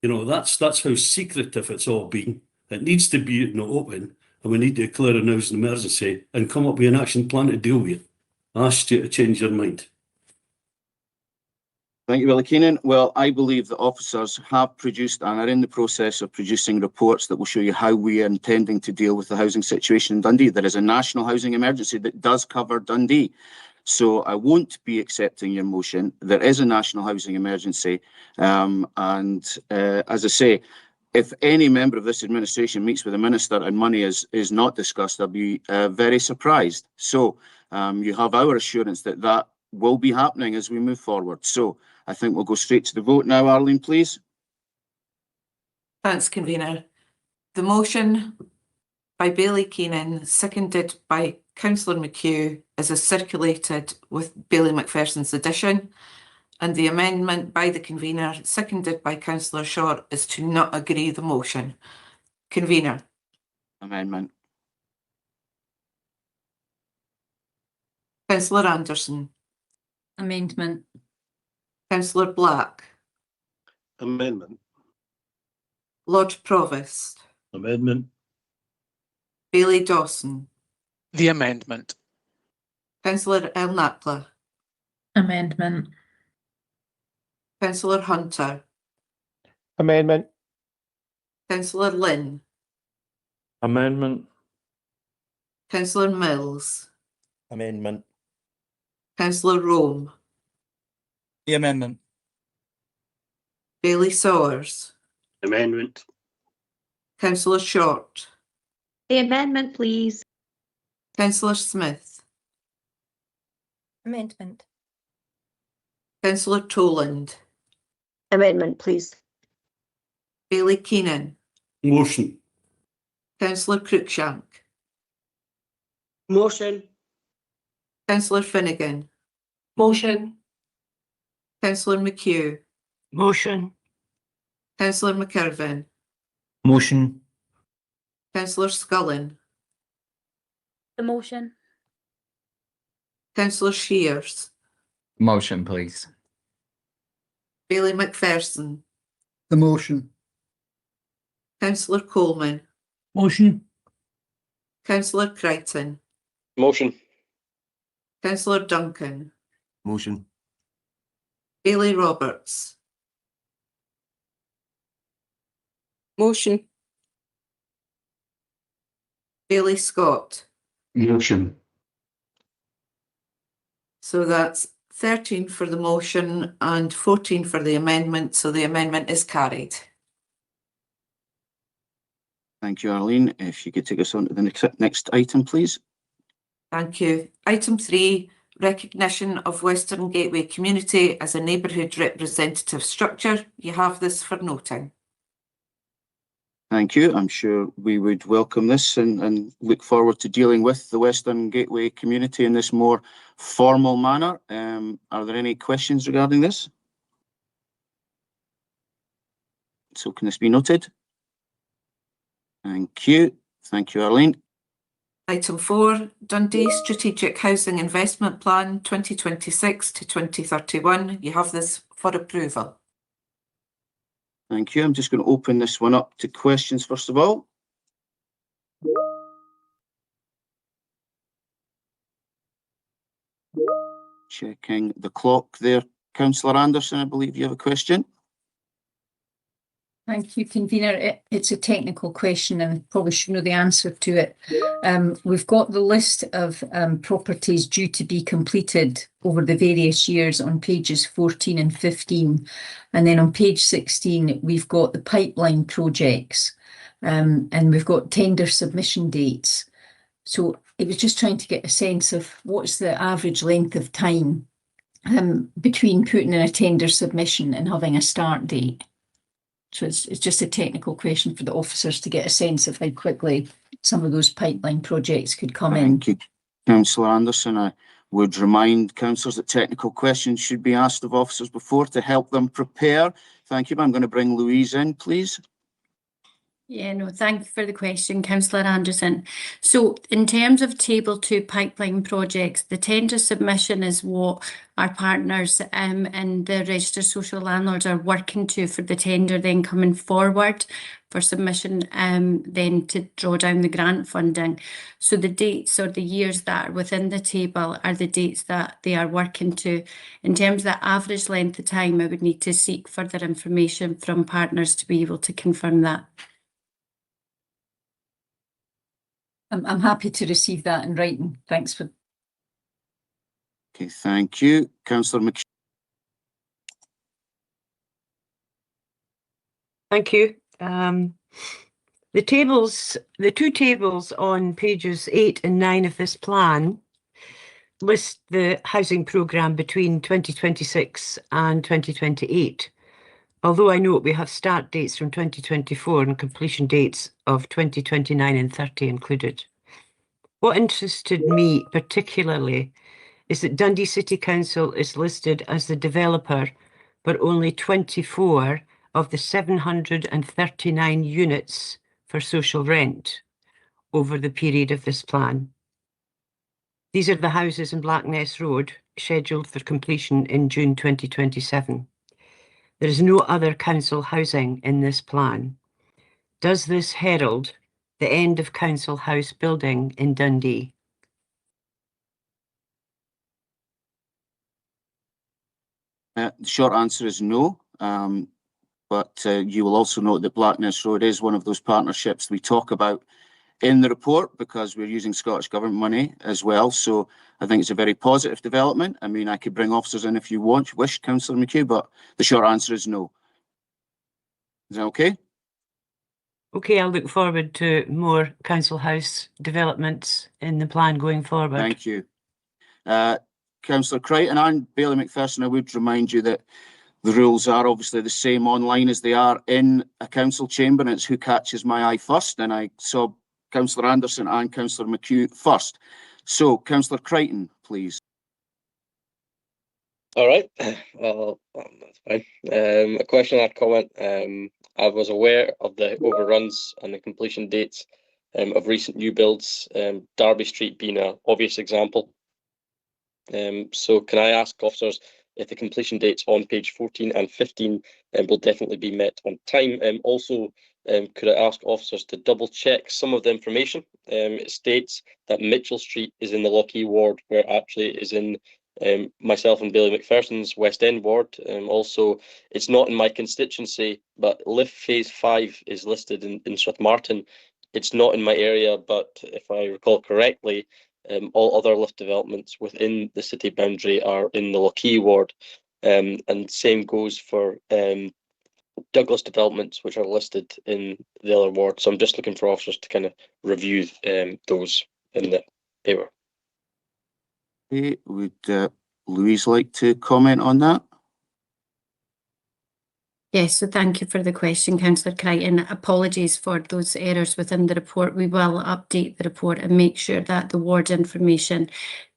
That's how secretive it's all been. It needs to be open, and we need to declare an housing emergency and come up with an action plan to deal with it. I ask you to change your mind. Thank you, Billy Keenan. Well, I believe that officers have produced and are in the process of producing reports that will show you how we are intending to deal with the housing situation in Dundee. There is a national housing emergency that does cover Dundee. So I won't be accepting your motion. There is a national housing emergency. As I say, if any member of this administration meets with the minister and money is not discussed, I'll be very surprised. So you have our assurance that that will be happening as we move forward. So I think we'll go straight to the vote now. Arlene, please. Thanks, Convener. The motion by Bailey Keenan, seconded by Councillor McHugh, is as circulated with Bailey McPherson's addition, and the amendment by the Convener, seconded by Councillor Short, is to not agree the motion. Convener. Amendment. Councillor Anderson. Amendment. Councillor Black. Amendment. Lord Provost. Amendment. Bailey Dawson. The amendment. Councillor El Nakla. Amendment. Councillor Hunter. Amendment. Councillor Lynn. Amendment. Councillor Mills. Amendment. Councillor Rome. The amendment. Bailey Sawers. Amendment. Councillor Short. The amendment, please. Councillor Smith. Amendment. Councillor Toland. Amendment, please. Bailey Keenan. Motion. Councillor Cruikshank. Motion. Councillor Finnegan. Motion. Councillor McHugh. Motion. Councillor McIrvin. Motion. Councillor Scullin. The motion. Councillor Shears. Motion, please. Bailey McPherson. The motion. Councillor Coleman. Motion. Councillor Crichton. Motion. Councillor Duncan. Motion. Bailey Roberts. Motion. Bailey Scott. Motion. So that's 13 for the motion and 14 for the amendment. So the amendment is carried. Thank you, Arlene. If you could take us on to the next item, please. Thank you. Item 3, recognition of Western Gateway Community as a neighbourhood representative structure. You have this for noting. Thank you. I'm sure we would welcome this and look forward to dealing with the Western Gateway community in this more formal manner. Are there any questions regarding this? So can this be noted? Thank you. Thank you, Arlene. Item 4, Dundee Strategic Housing Investment Plan 2026 to 2031. You have this for approval. Thank you. I'm just going to open this one up to questions first of all. Checking the clock there. Councillor Anderson, I believe you have a question. Thank you, Convener. It's a technical question and I probably should know the answer to it. We've got the list of properties due to be completed over the various years on pages 14 and 15. And then on page 16, we've got the pipeline projects and we've got tender submission dates. So it was just trying to get a sense of what's the average length of time between putting in a tender submission and having a start date. So it's just a technical question for the officers to get a sense of how quickly some of those pipeline projects could come in. Thank you, Councillor Anderson. I would remind councillors that technical questions should be asked of officers before to help them prepare. Thank you. I'm going to bring Louise in, please. Yeah, no, thank you for the question, Councillor Anderson. So in terms of Table 2 pipeline projects, the tender submission is what our partners and the registered social landlords are working to for the tender then coming forward for submission then to draw down the grant funding. So the dates or the years that are within the table are the dates that they are working to. In terms of the average length of time, I would need to seek further information from partners to be able to confirm that. I'm happy to receive that in writing. Thanks for. Okay, thank you. Councillor McHugh. Thank you. The two tables on pages 8 and 9 of this plan list the housing programme between 2026 and 2028. Although I note we have start dates from 2024 and completion dates of 2029 and 30 included. What interested me particularly is that Dundee City Council is listed as the developer, but only 24 of the 739 units for social rent over the period of this plan. These are the houses in Blackness Road, scheduled for completion in June 2027. There is no other council housing in this plan. Does this herald the end of council house building in Dundee? The short answer is no, but you will also note that Blackness Road is one of those partnerships we talk about in the report because we're using Scottish Government money as well. So I think it's a very positive development. I mean, I could bring officers in if you wish, Councillor McHugh, but the short answer is no. Is that okay? Okay, I'll look forward to more council house developments in the plan going forward. Thank you. Councillor Crichton and Bailey McPherson, I would remind you that the rules are obviously the same online as they are in a council chamber, and it's who catches my eye first. And I saw Councillor Anderson and Councillor McHugh first. So, Councillor Crichton, please. All right, well, that's fine. A question or comment. I was aware of the overruns and the completion dates of recent new builds, Derby Street being an obvious example. So can I ask officers if the completion dates on page 14 and 15 will definitely be met on time? Also, could I ask officers to double check some of the information? It states that Mitchell Street is in the Lockheed ward, where actually it is in myself and Bailey McPherson's West End ward. Also, it's not in my constituency, but lift phase 5 is listed in Strathmartin. It's not in my area, but if I recall correctly, all other lift developments within the city boundary are in the Lockheed ward. And same goes for Douglas developments, which are listed in the other ward. So I'm just looking for officers to kind of review those in the paper. Okay, would Louise like to comment on that? Yes, so thank you for the question, Councillor Crichton. Apologies for those errors within the report. We will update the report and make sure that the ward information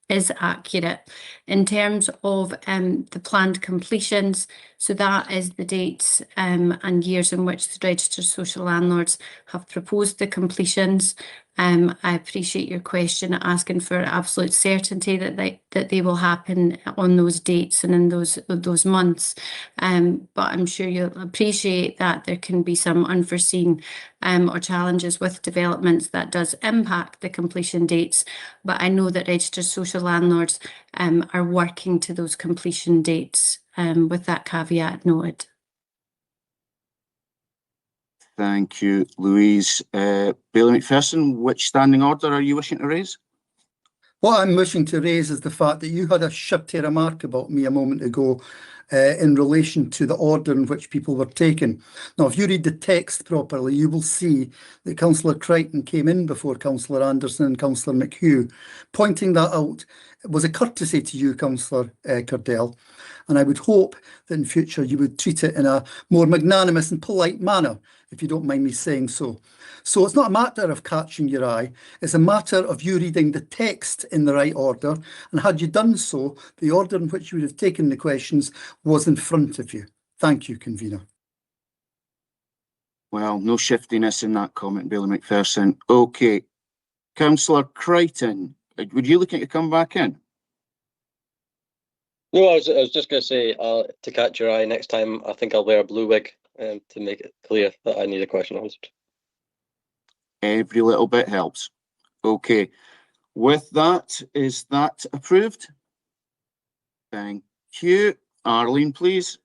is accurate. In terms of the planned completions, so that is the dates and years in which the registered social landlords have proposed the completions. I appreciate your question asking for absolute certainty that they will happen on those dates and in those months. But I'm sure you'll appreciate that there can be some unforeseen or challenges with developments that does impact the completion dates. But I know that registered social landlords are working to those completion dates with that caveat noted. Thank you, Louise. Bailey McPherson, which standing order are you wishing to raise? What I'm wishing to raise is the fact that you had a shifty remark about me a moment ago in relation to the order in which people were taken. Now, if you read the text properly, you will see that Councillor Crichton came in before Councillor Anderson and Councillor McHugh. Pointing that out was a courtesy to you, Councillor Cardell, and I would hope that in future you would treat it in a more magnanimous and polite manner, if you don't mind me saying so. So it's not a matter of catching your eye, it's a matter of you reading the text in the right order, and had you done so, the order in which you would have taken the questions was in front of you. Thank you, Convener. Well, no shiftiness in that comment, Bailey McPherson. Okay, Councillor Crichton, would you look at to come back in? No, I was just going to say, to catch your eye next time, I think I'll wear a blue wig to make it clear that I need a question answered. Every little bit helps. Okay, with that, is that approved? Thank you. Arlene, please.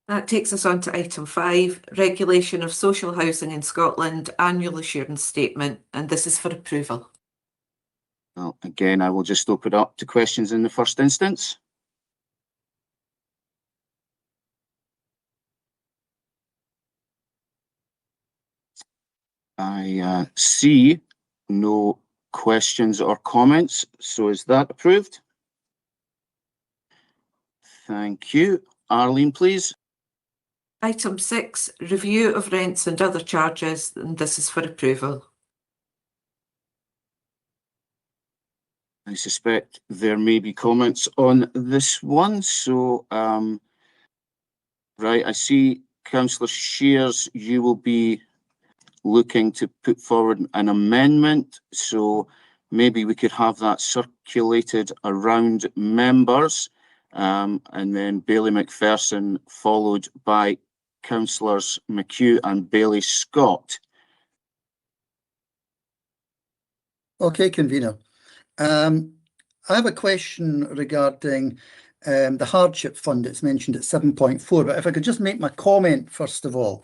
That takes us on to item 5, Regulation of Social Housing in Scotland Annual Assurance Statement, and this is for approval. Well, again, I will just open up to questions in the first instance. I see no questions or comments, so is that approved? Thank you. Arlene, please. Item 6, Review of Rents and Other Charges, and this is for approval. I suspect there may be comments on this one, so right, I see Councillor Shears, you will be looking to put forward an amendment, so maybe we could have that circulated around members, and then Bailey McPherson followed by Councillors McHugh and Bailey Scott. Okay, Convener. I have a question regarding the hardship fund that's mentioned at 7.4, but if I could just make my comment first of all.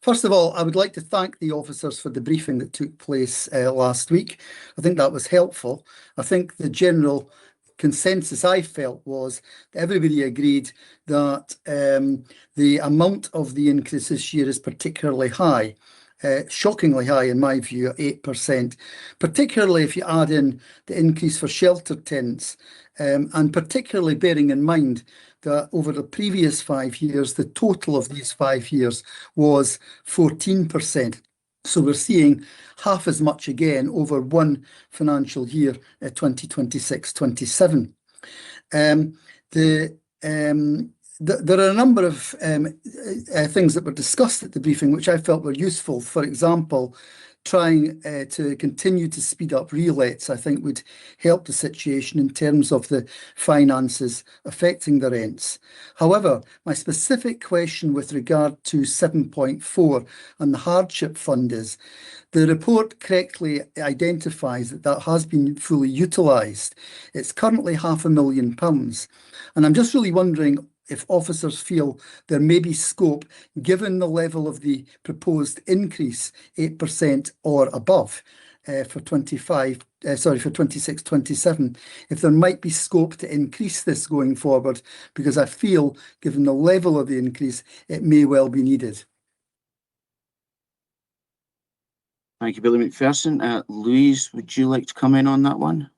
First of all, I would like to thank the officers for the briefing that took place last week. I think that was helpful. I think the general consensus I felt was that everybody agreed that the amount of the increase this year is particularly high. Shockingly high in my view at 8%, particularly if you add in the increase for shelter tenants, and particularly bearing in mind that over the previous 5 years, the total of these 5 years was 14%. So we're seeing half as much again over one financial year, 2026-27. There are a number of things that were discussed at the briefing which I felt were useful. For example, trying to continue to speed up relets, I think would help the situation in terms of the finances affecting the rents. However, my specific question with regard to 7.4 and the hardship fund is, the report correctly identifies that that has been fully utilised. It's currently £500,000. And I'm just really wondering if officers feel there may be scope, given the level of the proposed increase, 8% or above, for 26-27, if there might be scope to increase this going forward, because I feel, given the level of the increase, it may well be needed. Thank you, Billy McPherson. Louise, would you like to come in on that one?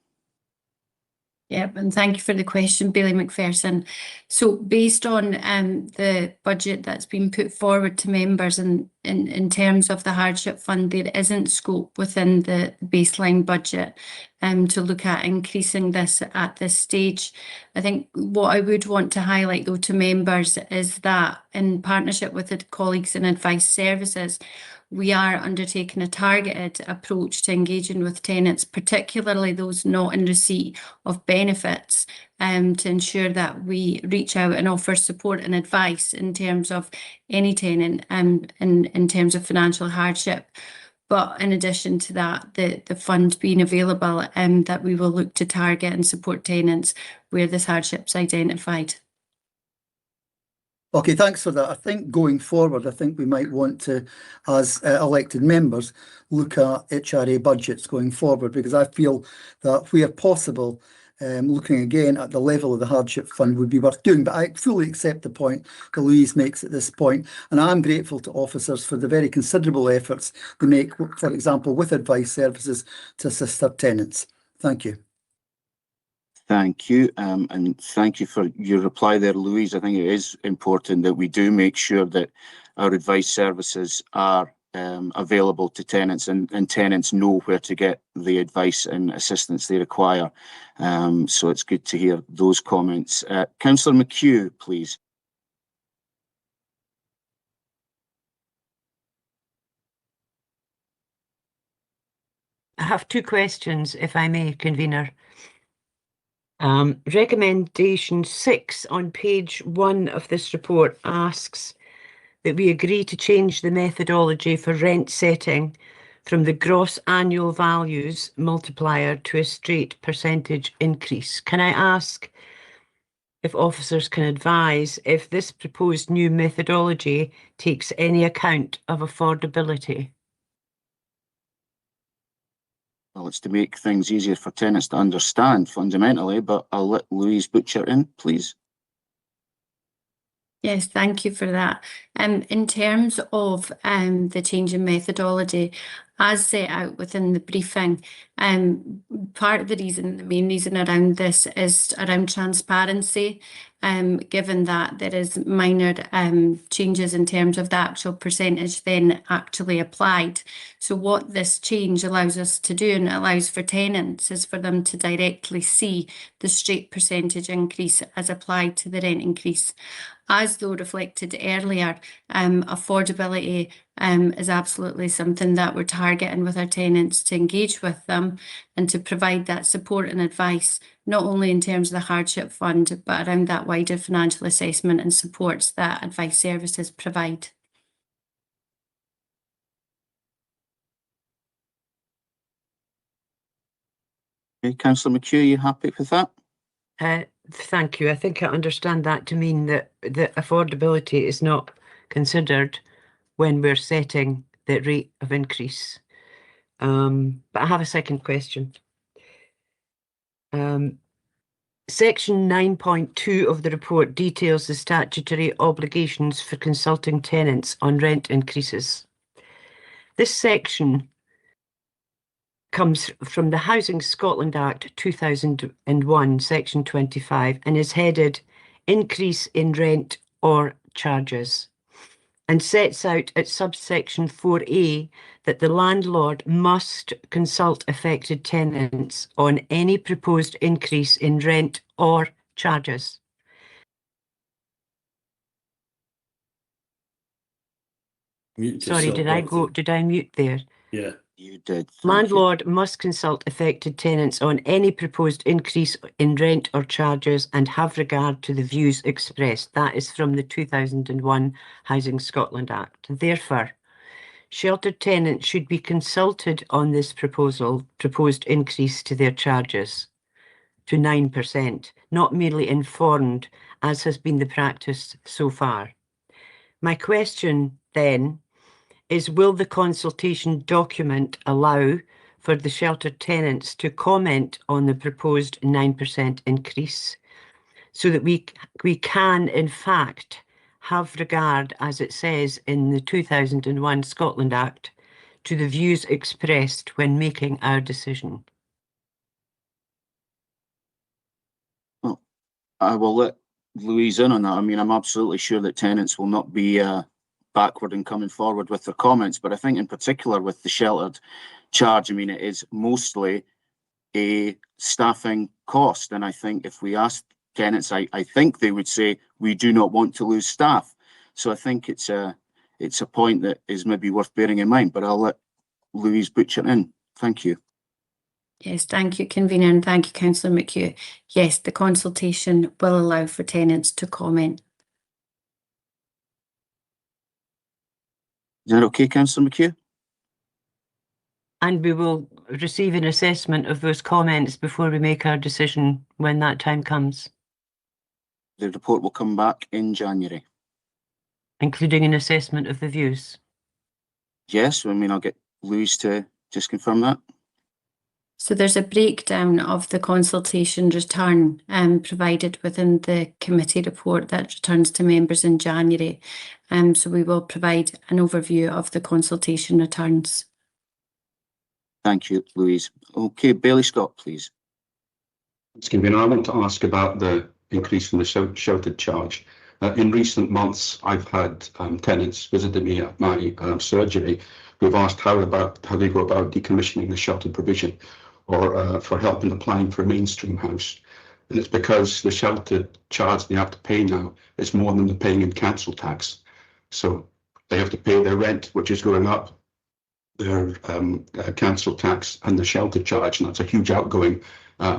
Yep, and thank you for the question, Billy McPherson. So based on the budget that's been put forward to members in terms of the hardship fund, there isn't scope within the baseline budget to look at increasing this at this stage. I think what I would want to highlight though to members is that in partnership with the colleagues in advice services, we are undertaking a targeted approach to engaging with tenants, particularly those not in receipt of benefits, to ensure that we reach out and offer support and advice in terms of any tenant in terms of financial hardship. But in addition to that, the fund being available, that we will look to target and support tenants where this hardship's identified. Okay, thanks for that. I think going forward, I think we might want to, as elected members, look at HRA budgets going forward, because I feel that where possible, looking again at the level of the hardship fund would be worth doing. But I fully accept the point that Louise makes at this point, and I'm grateful to officers for the very considerable efforts they make, for example, with advice services to assist their tenants. Thank you. Thank you, and thank you for your reply there, Louise. I think it is important that we do make sure that our advice services are available to tenants, and tenants know where to get the advice and assistance they require. So it's good to hear those comments. Councillor McHugh, please. I have two questions, if I may, convener. Recommendation 6 on page 1 of this report asks that we agree to change the methodology for rent setting from the gross annual values multiplier to a straight percentage increase. Can I ask if officers can advise if this proposed new methodology takes any account of affordability? Well, it's to make things easier for tenants to understand fundamentally, but I'll let Louise Butcher in, please. Yes, thank you for that. In terms of the change in methodology, as set out within the briefing, part of the reason, the main reason around this is around transparency, given that there is minor changes in terms of the actual percentage then actually applied. So what this change allows us to do, and allows for tenants, is for them to directly see the straight percentage increase as applied to the rent increase. As though reflected earlier, affordability is absolutely something that we're targeting with our tenants, to engage with them and to provide that support and advice, not only in terms of the hardship fund, but around that wider financial assessment and supports that advice services provide. Okay, Councillor McHugh, are you happy with that? Thank you. I think I understand that to mean that the affordability is not considered when we're setting the rate of increase. But I have a second question. Section 9.2 of the report details the statutory obligations for consulting tenants on rent increases. This section comes from the Housing Scotland Act 2001, Section 25, and is headed Increase in Rent or Charges, and sets out at subsection 4A that the landlord must consult affected tenants on any proposed increase in rent or charges. Sorry, did I mute there? Yeah. You did. Landlord must consult affected tenants on any proposed increase in rent or charges and have regard to the views expressed. That is from the 2001 Housing Scotland Act. Therefore, sheltered tenants should be consulted on this proposed increase to their charges to 9%, not merely informed, as has been the practice so far. My question then is, will the consultation document allow for the sheltered tenants to comment on the proposed 9% increase so that we can, in fact, have regard, as it says in the 2001 Scotland Act, to the views expressed when making our decision? Well, I will let Louise in on that. I mean, I'm absolutely sure that tenants will not be backward in coming forward with their comments, but I think in particular with the sheltered charge, I mean, it is mostly a staffing cost. And I think if we asked tenants, I think they would say, we do not want to lose staff. So I think it's a point that is maybe worth bearing in mind, but I'll let Louise butcher in. Thank you. Yes, thank you, Convener, and thank you, Councillor McHugh. Yes, the consultation will allow for tenants to comment. Is that okay, Councillor McHugh? And we will receive an assessment of those comments before we make our decision when that time comes. The report will come back in January. Including an assessment of the views? Yes, I mean, I'll get Louise to just confirm that. So there's a breakdown of the consultation return provided within the committee report that returns to members in January. So we will provide an overview of the consultation returns. Thank you, Louise. Okay, Bailey Scott, please. Convener, I want to ask about the increase in the sheltered charge. In recent months, I've had tenants visiting me at my surgery who have asked how they go about decommissioning the sheltered provision, or for help in applying for a mainstream house. And it's because the sheltered charge they have to pay now is more than they're paying in council tax. So they have to pay their rent, which is going up, their council tax and the shelter charge, and that's a huge outgoing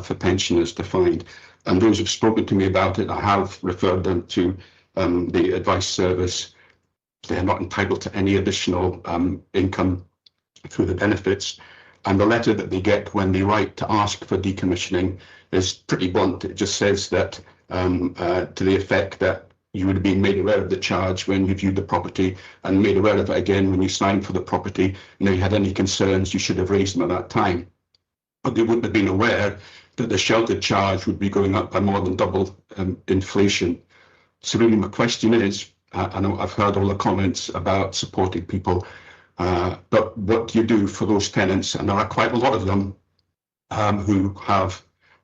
for pensioners to find. And those who've spoken to me about it, I have referred them to the advice service. They are not entitled to any additional income through the benefits. And the letter that they get when they write to ask for decommissioning is pretty blunt. It just says that to the effect that you would have been made aware of the charge when you viewed the property and made aware of it again when you signed for the property. And if you had any concerns, you should have raised them at that time. But they wouldn't have been aware that the sheltered charge would be going up by more than double inflation. So really my question is, I know I've heard all the comments about supporting people, but what do you do for those tenants? And there are quite a lot of them who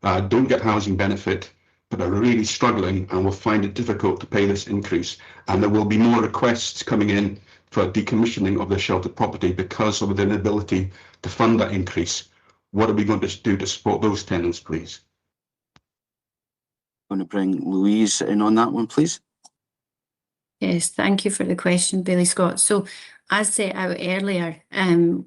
don't get housing benefit, but are really struggling and will find it difficult to pay this increase. And there will be more requests coming in for decommissioning of the sheltered property because of the inability to fund that increase. What are we going to do to support those tenants, please? I'm going to bring Louise in on that one, please. Yes, thank you for the question, Bailey Scott. So as set out earlier,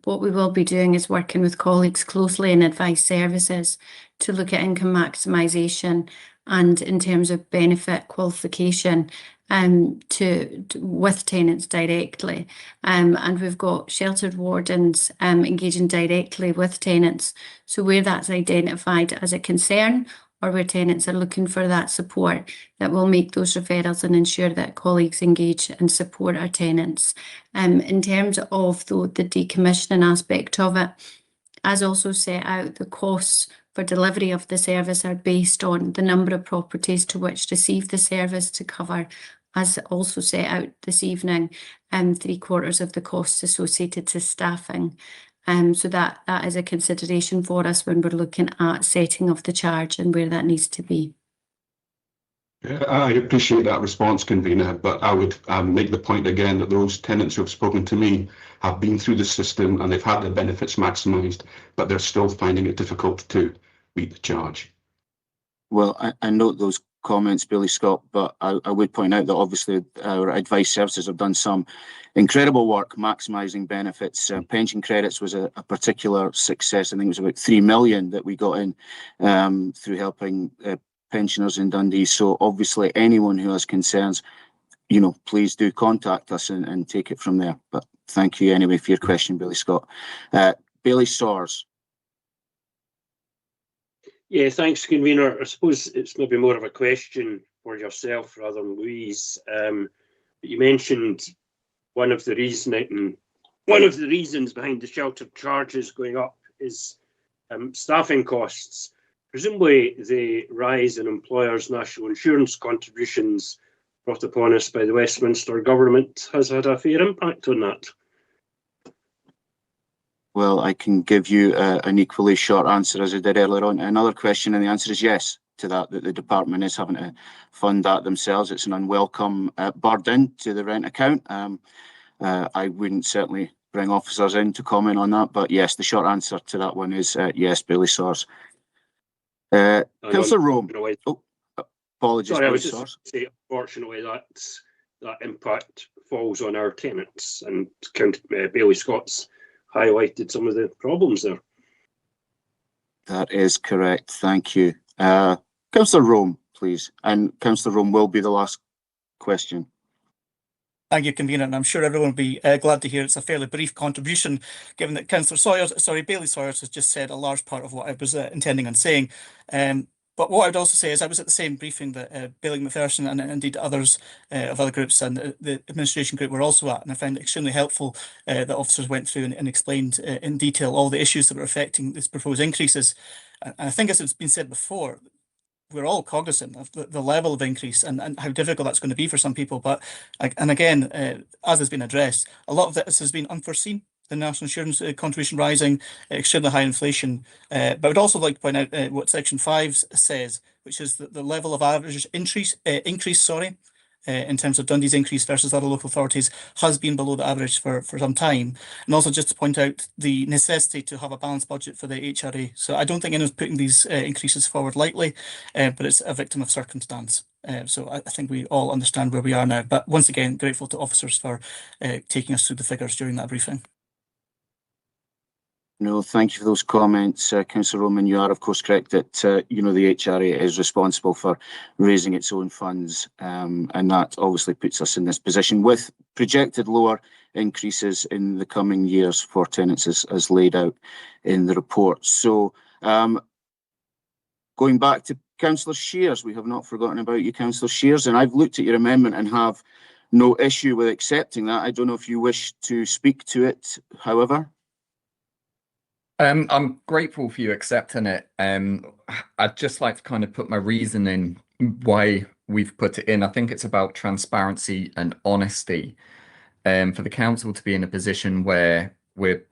what we will be doing is working with colleagues closely in advice services to look at income maximisation and in terms of benefit qualification with tenants directly. And we've got sheltered wardens engaging directly with tenants. So where that's identified as a concern, or where tenants are looking for that support, that we'll make those referrals and ensure that colleagues engage and support our tenants. In terms of the decommissioning aspect of it, as also set out, the costs for delivery of the service are based on the number of properties to which receive the service to cover, as also set out this evening, 3/4 of the costs associated to staffing. So that is a consideration for us when we're looking at setting of the charge and where that needs to be. I appreciate that response, convener, but I would make the point again that those tenants who have spoken to me have been through the system and they've had their benefits maximised, but they're still finding it difficult to meet the charge. Well, I note those comments, Billy Scott, but I would point out that obviously our advice services have done some incredible work maximising benefits. Pension credits was a particular success. I think it was about 3 million that we got in through helping pensioners in Dundee. So obviously anyone who has concerns, please do contact us and take it from there. But thank you anyway for your question, Billy Scott. Bailey Sors. Yeah, thanks, convener. I suppose it's maybe more of a question for yourself rather than Louise. But you mentioned one of the reasons behind the shelter charges going up is staffing costs. Presumably, the rise in employers' national insurance contributions brought upon us by the Westminster government has had a fair impact on that. Well, I can give you an equally short answer as I did earlier on. Another question, and the answer is yes to that the department is having to fund that themselves. It's an unwelcome burden to the rent account. I wouldn't certainly bring officers in to comment on that, but yes, the short answer to that one is yes, Billy Sors. Councillor Rome. Oh, apologies, Sorry, I Billy was just Sors. saying, unfortunately, that impact falls on our tenants, and Bailey Scott's highlighted some of the problems there. That is correct. Thank you. Councillor Rome, please. And Councillor Rome will be the last question. Thank you, convener, and I'm sure everyone will be glad to hear it's a fairly brief contribution, given that Bailey Sawyers has just said a large part of what I was intending on saying. But what I'd also say is I was at the same briefing that Billy McPherson and indeed others of other groups and the administration group were also at, and I found it extremely helpful that officers went through and explained in detail all the issues that were affecting these proposed increases. And I think, as it's been said before, we're all cognizant of the level of increase and how difficult that's going to be for some people. But, and again, as has been addressed, a lot of this has been unforeseen. The national insurance contribution rising, extremely high inflation. But I would also like to point out what Section 5 says, which is that the level of average increase, in terms of Dundee's increase versus other local authorities has been below the average for some time. And also just to point out the necessity to have a balanced budget for the HRA. So I don't think anyone's putting these increases forward lightly, but it's a victim of circumstance. So I think we all understand where we are now. But once again, grateful to officers for taking us through the figures during that briefing. No, thank you for those comments, Councillor Roman. You are, of course, correct that the HRA is responsible for raising its own funds, and that obviously puts us in this position with projected lower increases in the coming years for tenants as laid out in the report. So, going back to Councillor Shears, we have not forgotten about you, Councillor Shears, and I've looked at your amendment and have no issue with accepting that. I don't know if you wish to speak to it, however. I'm grateful for you accepting it. I'd just like to kind of put my reason in why we've put it in. I think it's about transparency and honesty. For the council to be in a position where we're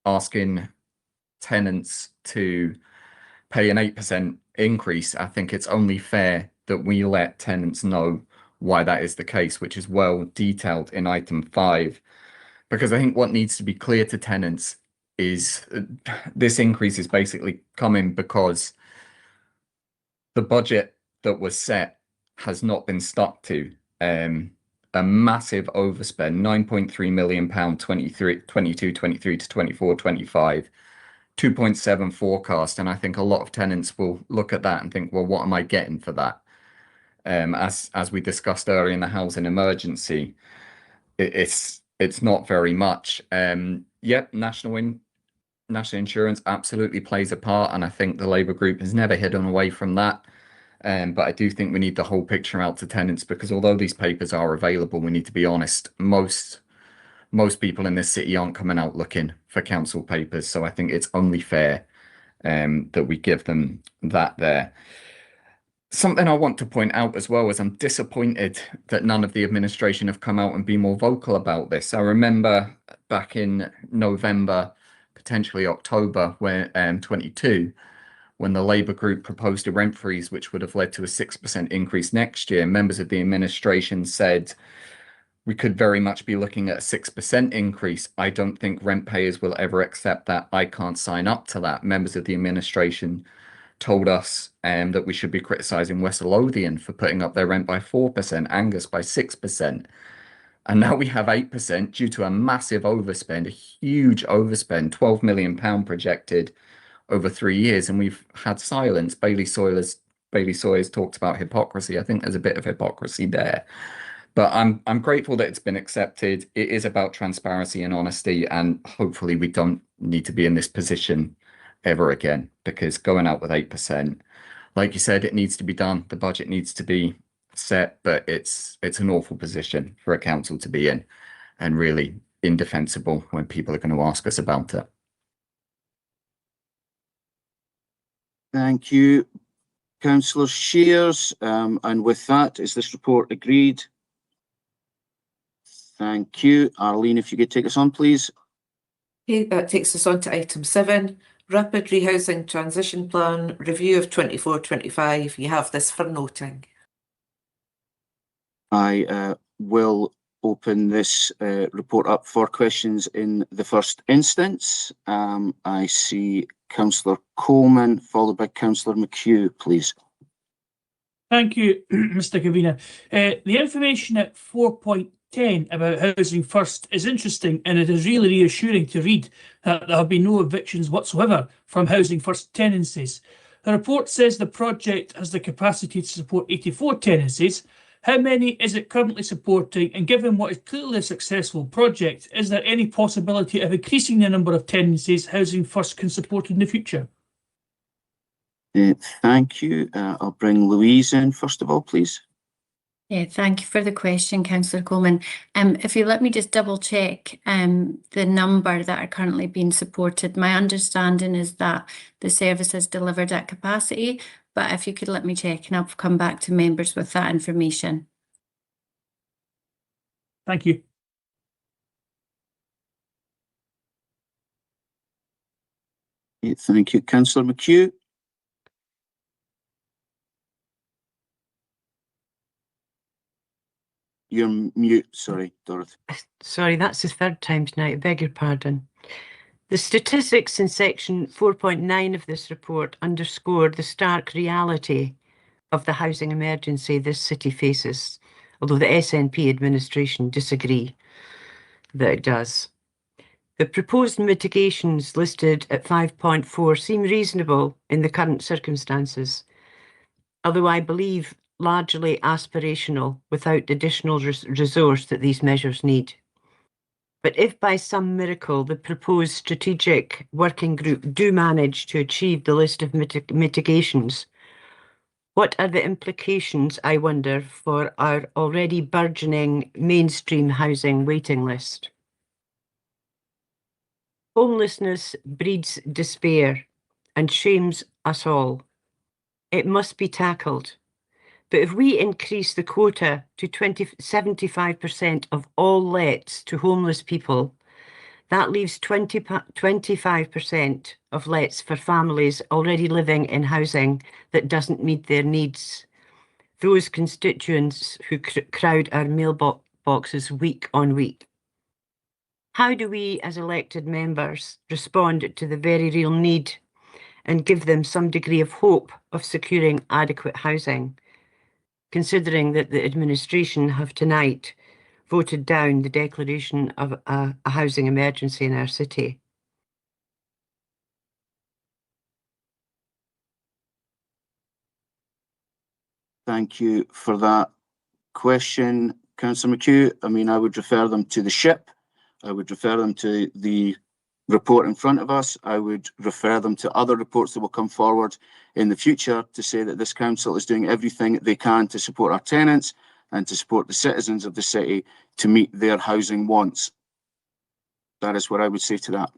asking tenants to pay an 8% increase, I think it's only fair that we let tenants know why that is the case, which is well detailed in item 5. Because I think what needs to be clear to tenants is this increase is basically coming because the budget that was set has not been stuck to. A massive overspend, £9.3 million, 22, 23 to 24, 25, 2.7 forecast. And I think a lot of tenants will look at that and think, well, what am I getting for that? As we discussed earlier in the housing emergency, it's not very much. Yep, national insurance absolutely plays a part, and I think the Labour group has never hidden away from that. But I do think we need the whole picture out to tenants, because although these papers are available, we need to be honest, most people in this city aren't coming out looking for council papers. So I think it's only fair that we give them that there. Something I want to point out as well is I'm disappointed that none of the administration have come out and been more vocal about this. I remember back in November, potentially October, when 22, when the Labour group proposed a rent freeze, which would have led to a 6% increase next year, members of the administration said we could very much be looking at a 6% increase. I don't think rent payers will ever accept that. I can't sign up to that. Members of the administration told us that we should be criticising West Lothian for putting up their rent by 4%, Angus by 6%. And now we have 8% due to a massive overspend, a huge overspend, £12 million projected over 3 years. And we've had silence. Bailey Sawyer's talked about hypocrisy. I think there's a bit of hypocrisy there. But I'm grateful that it's been accepted. It is about transparency and honesty, and hopefully we don't need to be in this position ever again, because going out with 8%, like you said, it needs to be done. The budget needs to be set, but it's an awful position for a council to be in, and really indefensible when people are going to ask us about it. Thank you, Councillor Shears. And with that, is this report agreed? Thank you. Arlene, if you could take us on, please. Okay, that takes us on to item 7, Rapid Rehousing Transition Plan, Review of 24-25. You have this for noting. I will open this report up for questions in the first instance. I see Councillor Coleman, followed by Councillor McHugh, please. Thank you, Mr. Convener. The information at 4.10 about Housing First is interesting, and it is really reassuring to read that there have been no evictions whatsoever from Housing First tenancies. The report says the project has the capacity to support 84 tenancies. How many is it currently supporting? And given what is clearly a successful project, is there any possibility of increasing the number of tenancies Housing First can support in the future? Thank you. I'll bring Louise in first of all, please. Yeah, thank you for the question, Councillor Coleman. If you let me just double check the number that are currently being supported. My understanding is that the service is delivered at capacity, but if you could let me check, and I'll come back to members with that information. Thank you. Thank you. Councillor McHugh. You're mute. Sorry, Dorothy. Sorry, that's the third time tonight. I beg your pardon. The statistics in section 4.9 of this report underscore the stark reality of the housing emergency this city faces, although the SNP administration disagree that it does. The proposed mitigations listed at 5.4 seem reasonable in the current circumstances, although I believe largely aspirational without the additional resource that these measures need. But if by some miracle the proposed strategic working group do manage to achieve the list of mitigations, what are the implications, I wonder, for our already burgeoning mainstream housing waiting list? Homelessness breeds despair and shames us all. It must be tackled. But if we increase the quota to 75% of all lets to homeless people, that leaves 25% of lets for families already living in housing that doesn't meet their needs. Those constituents who crowd our mailboxes week on week. How do we as elected members respond to the very real need and give them some degree of hope of securing adequate housing, considering that the administration have tonight voted down the declaration of a housing emergency in our city? Thank you for that question, Councillor McHugh. I mean, I would refer them to the SHIP. I would refer them to the report in front of us. I would refer them to other reports that will come forward in the future to say that this council is doing everything they can to support our tenants and to support the citizens of the city to meet their housing wants. That is what I would say to that.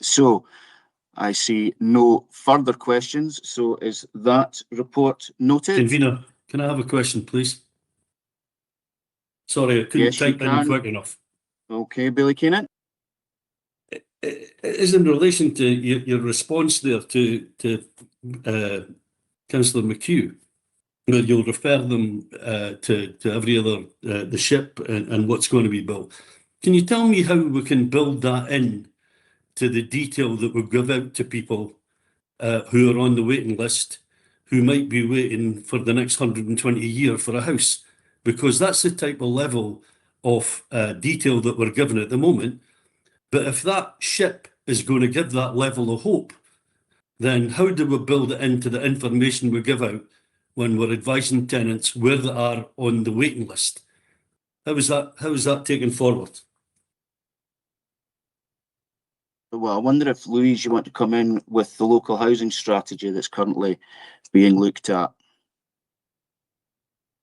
So I see no further questions. So is that report noted? Convener, can I have a question, please? Sorry, I couldn't Yes, you type in can. quick enough. Okay, Billy Keenan. It is in relation to your response there to Councillor McHugh, where you'll refer them to every other, the ship and what's going to be built. Can you tell me how we can build that in to the detail that we give out to people who are on the waiting list, who might be waiting for the next 120 years for a house? Because that's the type of level of detail that we're given at the moment. But if that ship is going to give that level of hope, then how do we build it into the information we give out when we're advising tenants where they are on the waiting list? How is that taken forward? Well, I wonder if, Louise, you want to come in with the local housing strategy that's currently being looked at.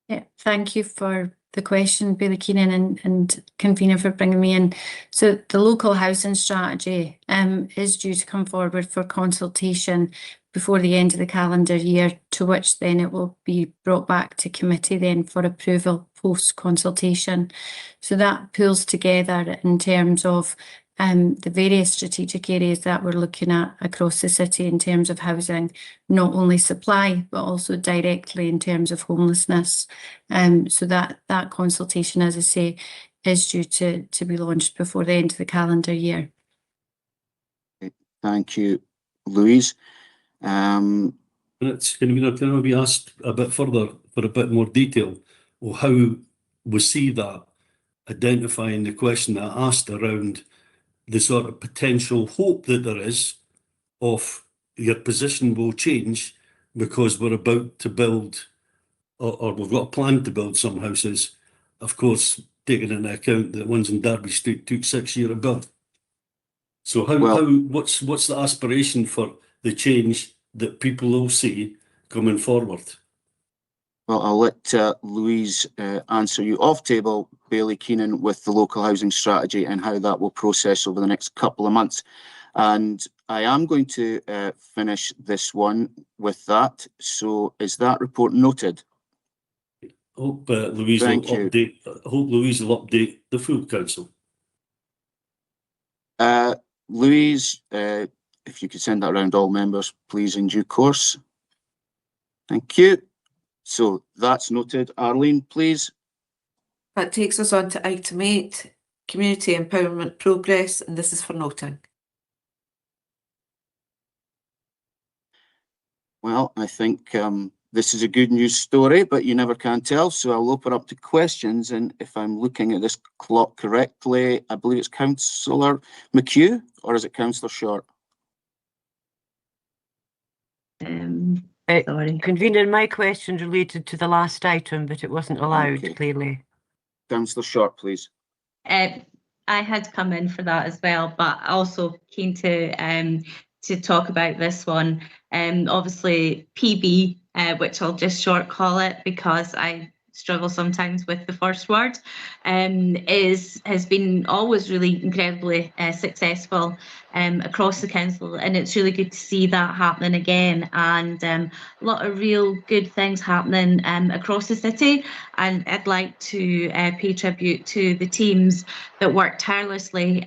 Yeah, thank you for the question, Billy Keenan and Convener, for bringing me in. So the local housing strategy is due to come forward for consultation before the end of the calendar year, to which then it will be brought back to committee then for approval post-consultation. So that pulls together in terms of the various strategic areas that we're looking at across the city in terms of housing, not only supply, but also directly in terms of homelessness. So that consultation, as I say, is due to be launched before the end of the calendar year. Thank you, Louise. Can I be asked a bit further for a bit more detail of how we see that, identifying the question that I asked around the sort of potential hope that there is of your position will change because we're about to build, or we've got a plan to build some houses, of course, taking into account that ones in Derby Street took 6 years to build. So what's the aspiration for the change that people will see coming forward? Well, I'll let Louise answer you off table, Bailey Keenan, with the local housing strategy and how that will process over the next couple of months. And I am going to finish this one with that. So is that report noted? Hope Louise will update the full council. Louise, if you could send that around all members, please, in due course. Thank you. So that's noted. Arlene, please. That takes us on to item 8, community empowerment progress, and this is for noting. Well, I think this is a good news story, but you never can tell. So I'll open up to questions. And if I'm looking at this clock correctly, I believe it's Councillor McHugh, or is it Councillor Short? Sorry. Convener, my question related to the last item, but it wasn't allowed, Okay. clearly. Councillor Short, please. I had come in for that as well, but also keen to talk about this one. Obviously, PB, which I'll just short call it because I struggle sometimes with the first word, has been always really incredibly successful across the council, and it's really good to see that happening again, and a lot of real good things happening across the city. And I'd like to pay tribute to the teams that work tirelessly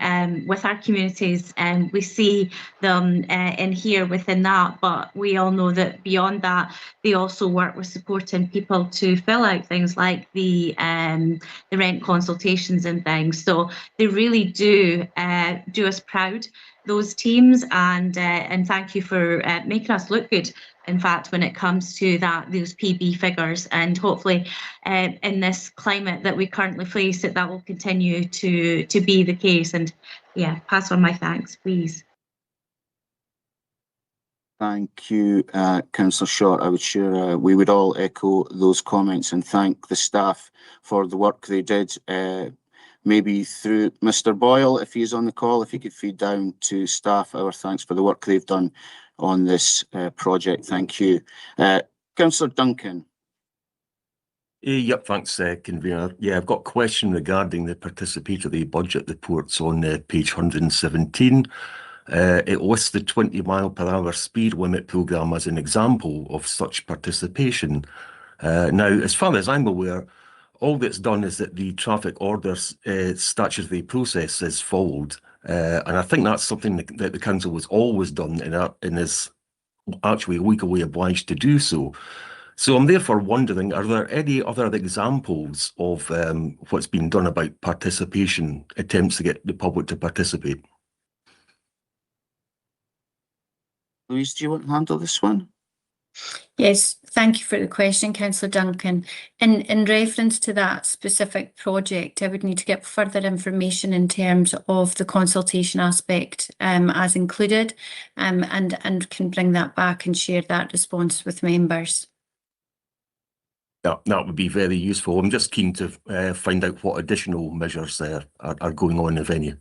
with our communities, and we see them in here within that, but we all know that beyond that they also work with supporting people to fill out things like the rent consultations and things. So they really do us proud, those teams, and thank you for making us look good, in fact, when it comes to those PB figures. And hopefully in this climate that we currently face, that will continue to be the case. And yeah, pass on my thanks, please. Thank you, Councillor Short. I would sure we would all echo those comments and thank the staff for the work they did maybe through Mr. Boyle, if he's on the call, if he could feed down to staff our thanks for the work they've done on this project. Thank you. Councillor Duncan. Yep, thanks, Convener. Yeah, I've got a question regarding the participatory budget reports on page 117. It lists the 20 mph speed limit programme as an example of such participation. Now, as far as I'm aware, all that's done is that the traffic orders statutory process is followed. And I think that's something that the council has always done and is actually legally obliged to do so. So I'm therefore wondering, are there any other examples of what's been done about participation, attempts to get the public to participate? Louise, do you want to handle this one? Yes, thank you for the question, Councillor Duncan. In reference to that specific project, I would need to get further information in terms of the consultation aspect as included, and can bring that back and share that response with members. That would be very useful. I'm just keen to find out what additional measures are going on in the venue.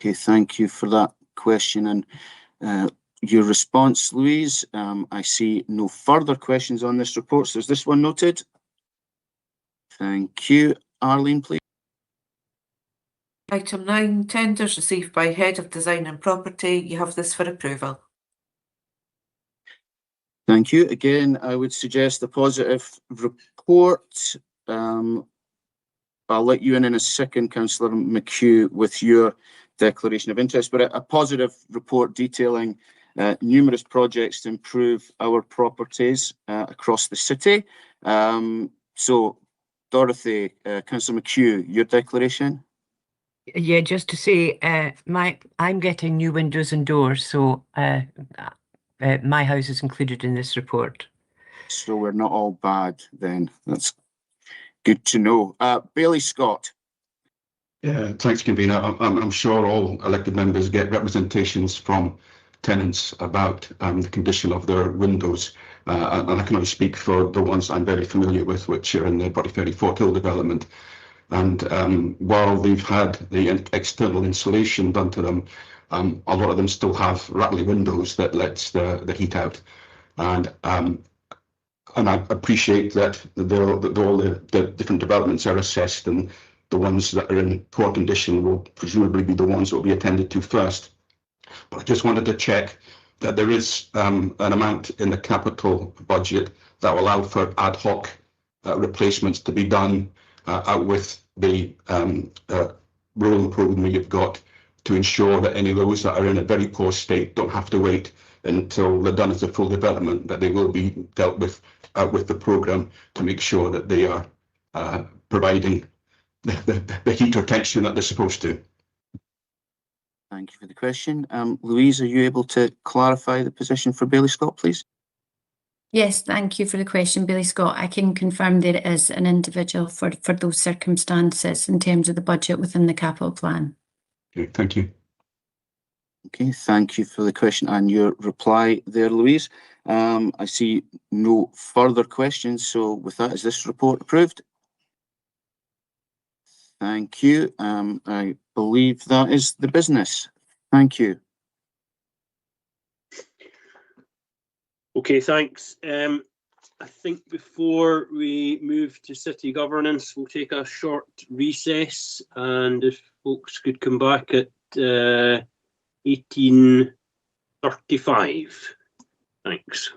Okay, thank you for that question and your response, Louise. I see no further questions on this report, so is this one noted? Thank you. Arlene, please. Item 9, tenders received by Head of Design and Property. You have this for approval. Thank you. Again, I would suggest a positive report. I'll let you in a second, Councillor McHugh, with your declaration of interest, but a positive report detailing numerous projects to improve our properties across the city. So, Dorothy, Councillor McHugh, your declaration? Yeah, just to say, I'm getting new windows and doors, so my house is included in this report. So we're not all bad then. That's good to know. Bailey Scott. Yeah, thanks, Convener. I'm sure all elected members get representations from tenants about the condition of their windows. And I can only speak for the ones I'm very familiar with, which are in the Body Ferry Fort Hill development. And while they've had the external insulation done to them, a lot of them still have rattly windows that lets the heat out. And I appreciate that all the different developments are assessed, and the ones that are in poor condition will presumably be the ones that will be attended to first. But I just wanted to check that there is an amount in the capital budget that will allow for ad hoc replacements to be done out with the rolling programme you've got, to ensure that any of those that are in a very poor state don't have to wait until they're done as a full development, that they will be dealt with the programme to make sure that they are providing the heat or tension that they're supposed to. Thank you for the question. Louise, are you able to clarify the position for Bailey Scott, please? Yes, thank you for the question, Billy Scott. I can confirm there is an individual for those circumstances in terms of the budget within the capital plan. Okay, thank you. Okay, thank you for the question and your reply there, Louise. I see no further questions, so with that, is this report approved? Thank you. I believe that is the business. Thank you. Okay, thanks. I think before we move to city governance, we'll take a short recess, and if folks could come back at 18:35. Thanks.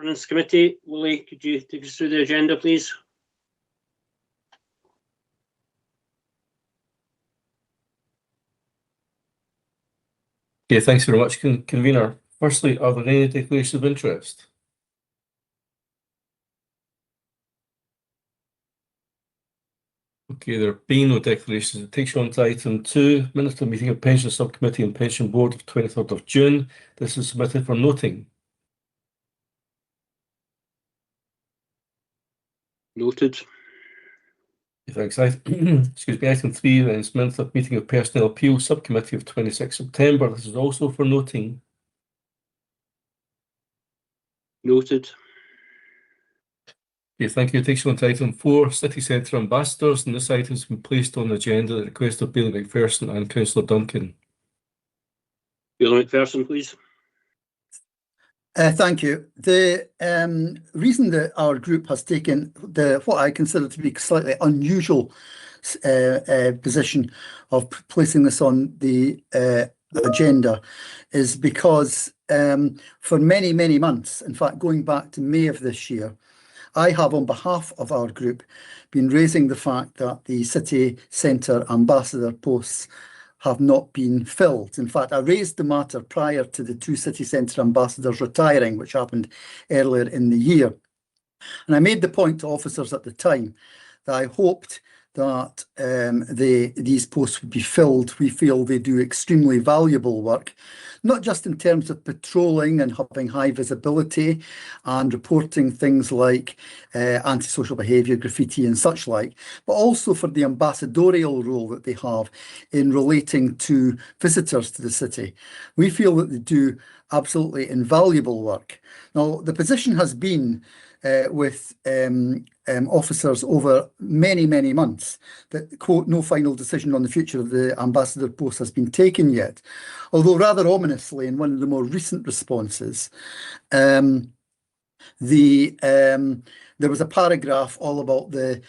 Ordnance Committee. Willie, could you take us through the agenda, please? Okay, thanks very much, Convener. Firstly, are there any declarations of interest? Okay, there being no declarations, it takes you on to item 2, minutes of meeting of Pension Subcommittee and Pension Board of 23rd of June. This is submitted for noting. Noted. Thanks. Excuse me. Item 3 then is minutes of meeting of Personnel Appeal Subcommittee of 26 September. This is also for noting. Noted. Okay, thank you. It takes you on to item 4, City Centre Ambassadors, and this item has been placed on the agenda at the request of Bailey McPherson and Councillor Duncan. Bailey McPherson, please. Thank you. The reason that our group has taken what I consider to be slightly unusual position of placing this on the agenda is because for many, many months, in fact, going back to May of this year, I have, on behalf of our group, been raising the fact that the city centre ambassador posts have not been filled. In fact, I raised the matter prior to the 2 city centre ambassadors retiring, which happened earlier in the year. And I made the point to officers at the time that I hoped that these posts would be filled. We feel they do extremely valuable work, not just in terms of patrolling and having high visibility and reporting things like antisocial behaviour, graffiti and such like, but also for the ambassadorial role that they have in relating to visitors to the city. We feel that they do absolutely invaluable work. Now, the position has been with officers over many, many months that, quote, no final decision on the future of the ambassador post has been taken yet. Although rather ominously, in one of the more recent responses, there was a paragraph all about the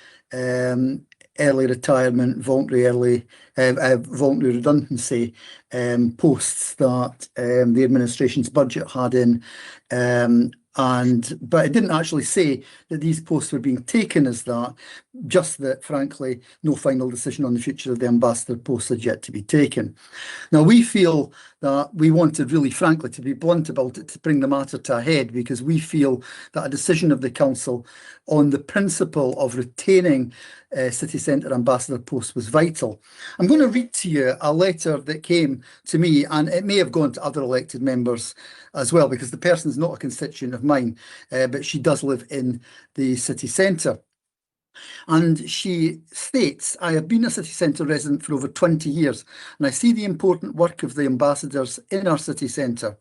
early retirement, voluntary redundancy posts that the administration's budget had in, but it didn't actually say that these posts were being taken as that, just that, frankly, no final decision on the future of the ambassador post had yet to be taken. Now, we feel that we wanted, really frankly, to be blunt about it, to bring the matter to a head, because we feel that a decision of the council on the principle of retaining city centre ambassador posts was vital. I'm going to read to you a letter that came to me, and it may have gone to other elected members as well, because the person is not a constituent of mine, but she does live in the city centre. And she states, I have been a city centre resident for over 20 years, and I see the important work of the ambassadors in our city centre.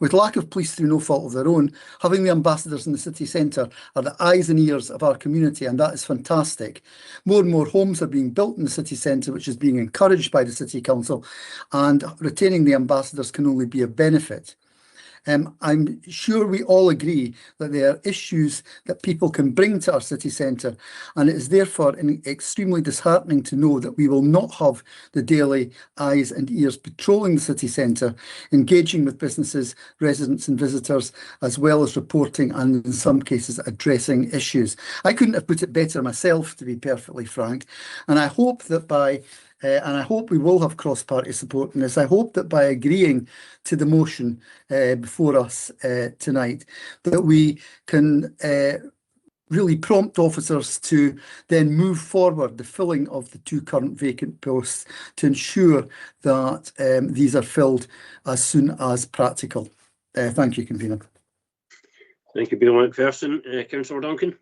With lack of police through no fault of their own, having the ambassadors in the city centre are the eyes and ears of our community, and that is fantastic. More and more homes are being built in the city centre, which is being encouraged by the City Council, and retaining the ambassadors can only be a benefit. I'm sure we all agree that there are issues that people can bring to our city centre, and it is therefore extremely disheartening to know that we will not have the daily eyes and ears patrolling the city centre, engaging with businesses, residents and visitors, as well as reporting and in some cases addressing issues. I couldn't have put it better myself, to be perfectly frank, and I hope that and I hope we will have cross-party support in this. I hope that by agreeing to the motion before us tonight, that we can really prompt officers to then move forward the filling of the 2 current vacant posts to ensure that these are filled as soon as practical. Thank you, Convener. Thank you, Bailey McPherson. Councillor Duncan.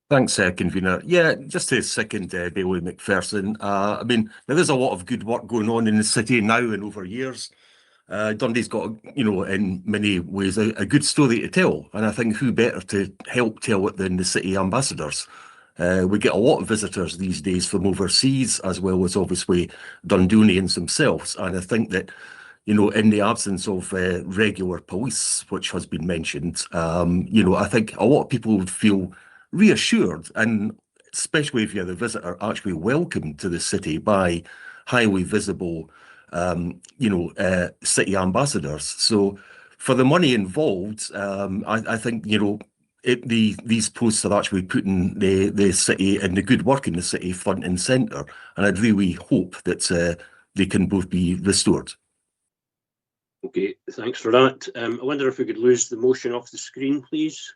Thanks, Convener. Yeah, just to second Bailey McPherson, I mean, there is a lot of good work going on in the city now and over years. Dundee's got, in many ways, a good story to tell, and I think who better to help tell it than the city ambassadors. We get a lot of visitors these days from overseas, as well as obviously Dundonians themselves, and I think that, in the absence of regular police, which has been mentioned, I think a lot of people would feel reassured, and especially if you're the visitor, actually welcomed to the city by highly visible, city ambassadors. So for the money involved, I think, you know, these posts are actually putting the city and the good work in the city front and centre, and I'd really hope that they can both be restored. Okay, thanks for that. I wonder if we could lose the motion off the screen, please.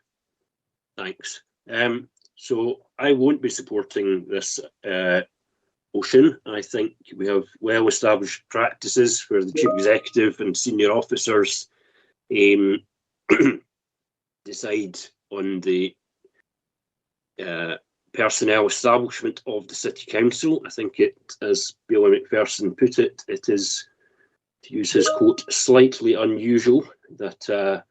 Thanks. So I won't be supporting this motion. I think we have well-established practices where the chief executive and senior officers decide on the personnel establishment of the city council. I think it, as Billy McPherson put it, it is, to use his quote, slightly unusual that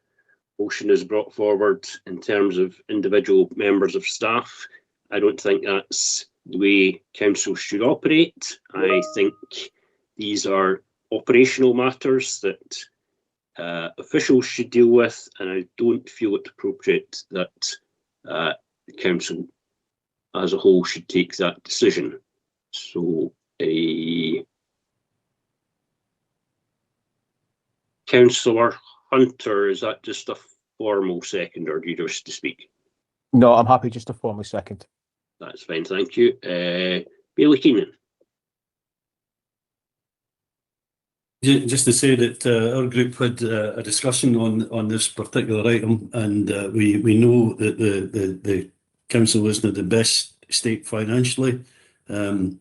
motion is brought forward in terms of individual members of staff. I don't think that's the way council should operate. I think these are operational matters that officials should deal with, and I don't feel it appropriate that the council as a whole should take that decision. So Councillor Hunter, is that just a formal second, or do you wish to speak? No, I'm happy just to formally second. That's fine, thank you. Bailey Keenan. Just to say that our group had a discussion on this particular item, and we know that the council isn't in the best state financially. You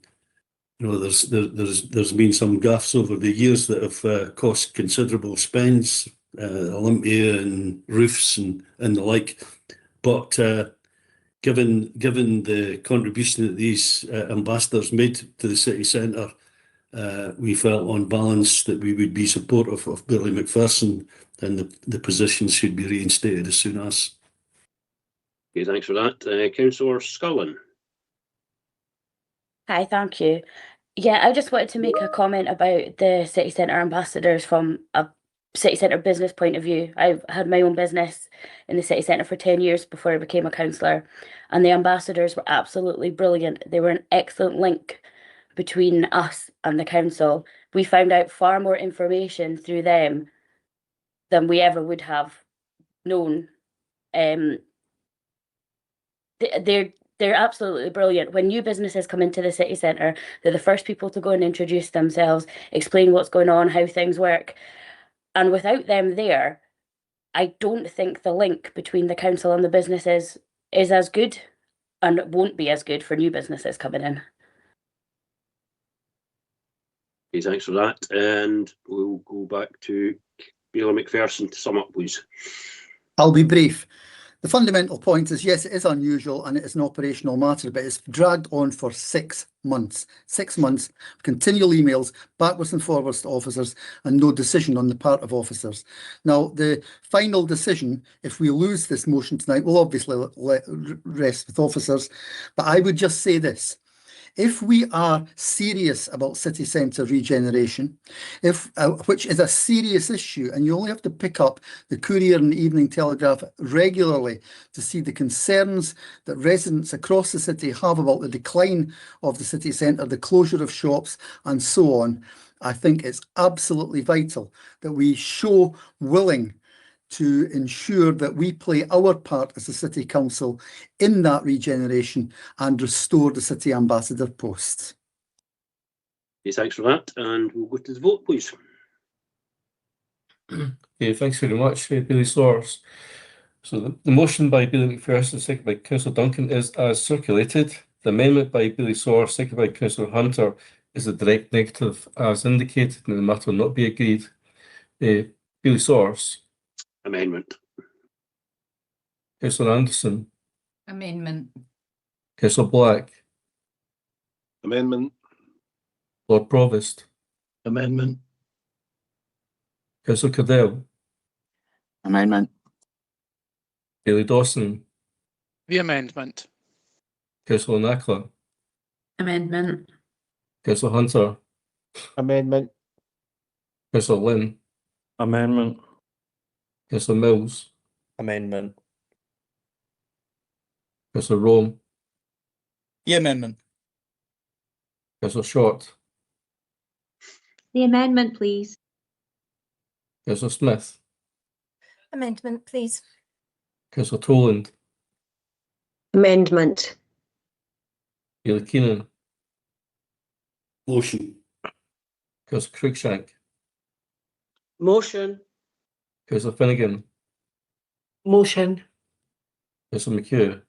know, there's been some gaffes over the years that have cost considerable spends, Olympia and roofs and the like. But given the contribution that these ambassadors made to the city centre, we felt on balance that we would be supportive of Billy McPherson, and the position should be reinstated as soon as. Okay, thanks for that. Councillor Scullin. Hi, thank you. Yeah, I just wanted to make a comment about the city centre ambassadors from a city centre business point of view. I've had my own business in the city centre for 10 years before I became a councillor, and the ambassadors were absolutely brilliant. They were an excellent link between us and the council. We found out far more information through them than we ever would have known. They're absolutely brilliant. When new businesses come into the city centre, they're the first people to go and introduce themselves, explain what's going on, how things work. And without them there, I don't think the link between the council and the businesses is as good, and it won't be as good for new businesses coming in. Okay, thanks for that. And we'll go back to Bailey McPherson to sum up, please. I'll be brief. The fundamental point is, yes, it is unusual and it is an operational matter, but it's dragged on for 6 months. 6 months, continual emails, backwards and forwards to officers, and no decision on the part of officers. Now, the final decision, if we lose this motion tonight, will obviously rest with officers, but I would just say this. If we are serious about city centre regeneration, which is a serious issue, and you only have to pick up the Courier and the Evening Telegraph regularly to see the concerns that residents across the city have about the decline of the city centre, the closure of shops and so on, I think it's absolutely vital that we show willing to ensure that we play our part as a city council in that regeneration and restore the city ambassador posts. Okay, thanks for that, and we'll go to the vote, please. Okay, thanks very much, Billy Soares. So the motion by Billy McPherson, seconded by Councillor Duncan, is as circulated. The amendment by Billy Soares, seconded by Councillor Hunter, is a direct negative as indicated, and the matter will not be agreed. Billy Soares. Amendment. Councillor Anderson. Amendment. Councillor Black. Amendment. Lord Provost. Amendment. Councillor Cadell. Amendment. Bailey Dawson. The amendment. Councillor Nackler. Amendment. Councillor Hunter. Amendment. Councillor Lynn. Amendment. Councillor Mills. Amendment. Councillor Rome. The amendment. Councillor Short. The amendment, please. Councillor Smith. Amendment, please. Councillor Toland, Amendment. Bailey Keenan, Motion. Councillor Cruikshank, Motion. Councillor Finnegan, Motion. Councillor McHugh,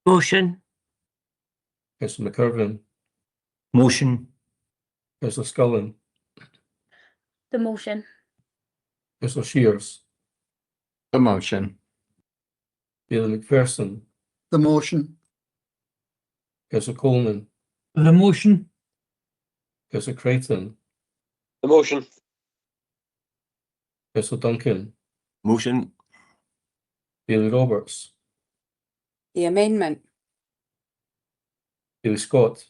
Motion. Councillor McIrvin, Motion. Councillor Scullin, The motion. Councillor Shears, The motion. Bailey McPherson, The motion. Councillor Coleman, The motion. Councillor Creighton, The motion. Councillor Duncan, Motion. Bailey Roberts, The amendment. Bailey Scott.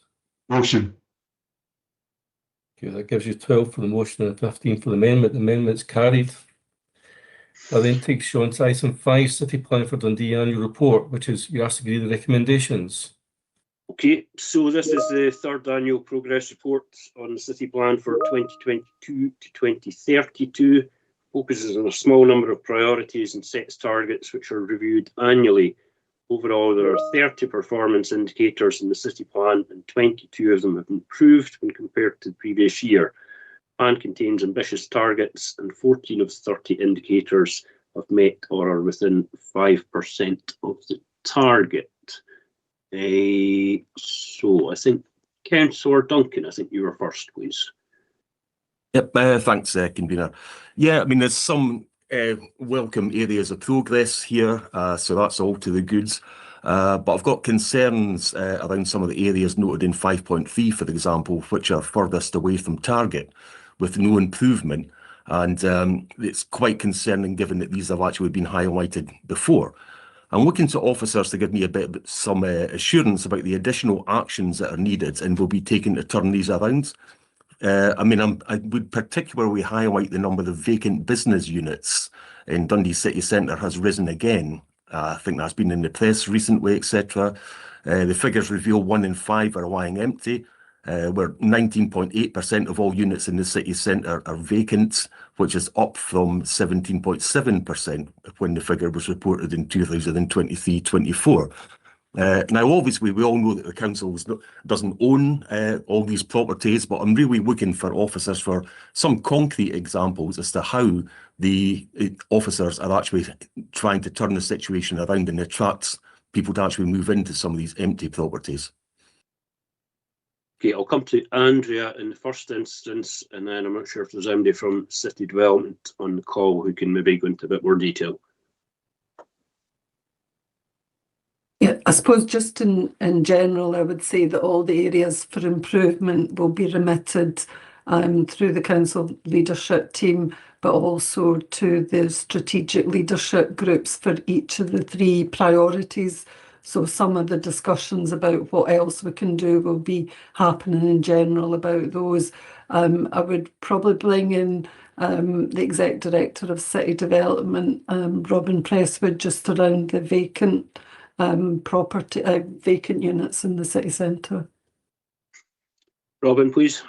Motion. Okay, that gives you 12 for the motion and 15 for the amendment. The amendment's carried. That then takes you on to item 5, City Plan for Dundee Annual Report, which is you asked to agree the recommendations. Okay, so this is the third annual progress report on the city plan for 2022 to 2032. Focuses on a small number of priorities and sets targets which are reviewed annually. Overall, there are 30 performance indicators in the city plan and 22 of them have improved when compared to the previous year. The plan contains ambitious targets and 14 of 30 indicators have met or are within 5% of the target. So I think Councillor Duncan, I think you were first, please. Yep, thanks, Convener. Yeah, I mean, there's some welcome areas of progress here, so that's all to the goods. But I've got concerns around some of the areas noted in 5.3, for example, which are furthest away from target, with no improvement. And it's quite concerning given that these have actually been highlighted before. I'm looking to officers to give me some assurance about the additional actions that are needed and will be taken to turn these around. I mean, I would particularly highlight the number of vacant business units in Dundee city centre has risen again. I think that's been in the press recently, etc. The figures reveal 1 in 5 are lying empty, where 19.8% of all units in the city centre are vacant, which is up from 17.7% when the figure was reported in 2023-24. Now, obviously, we all know that the council doesn't own all these properties, but I'm really looking for officers for some concrete examples as to how the officers are actually trying to turn the situation around and attract people to actually move into some of these empty properties. Okay, I'll come to Andrea in the first instance, and then I'm not sure if there's anybody from City Development on the call who can maybe go into a bit more detail. Yeah, I suppose just in general, I would say that all the areas for improvement will be remitted through the council leadership team, but also to the strategic leadership groups for each of the 3 priorities. So some of the discussions about what else we can do will be happening in general about those. I would probably bring in the Exec Director of City Development, Robin Presswood, just around the vacant vacant units in the city centre. Robin, please.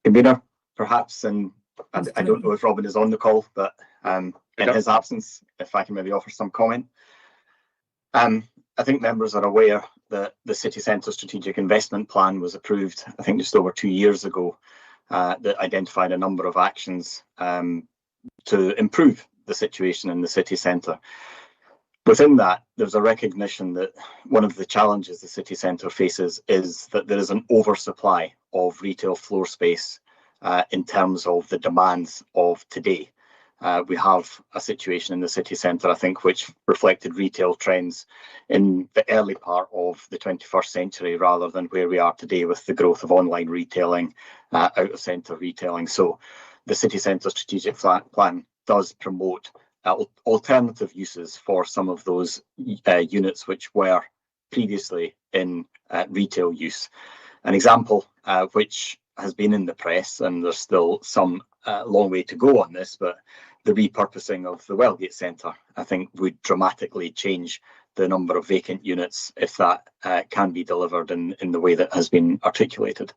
Convener, perhaps, and I don't know if Robin is on the call, but in his absence, if I can maybe offer some comment. I think members are aware that the City Centre Strategic Investment Plan was approved, I think just over 2 years ago, that identified a number of actions to improve the situation in the city centre. Within that, there's a recognition that one of the challenges the city centre faces is that there is an oversupply of retail floor space in terms of the demands of today. We have a situation in the city centre, I think, which reflected retail trends in the early part of the 21st century rather than where we are today with the growth of online retailing, out-of-centre retailing. So the city centre strategic plan does promote alternative uses for some of those units which were previously in retail use. An example which has been in the press, and there's still some long way to go on this, but the repurposing of the Wellgate Centre, I think, would dramatically change the number of vacant units if that can be delivered in the way that has been articulated.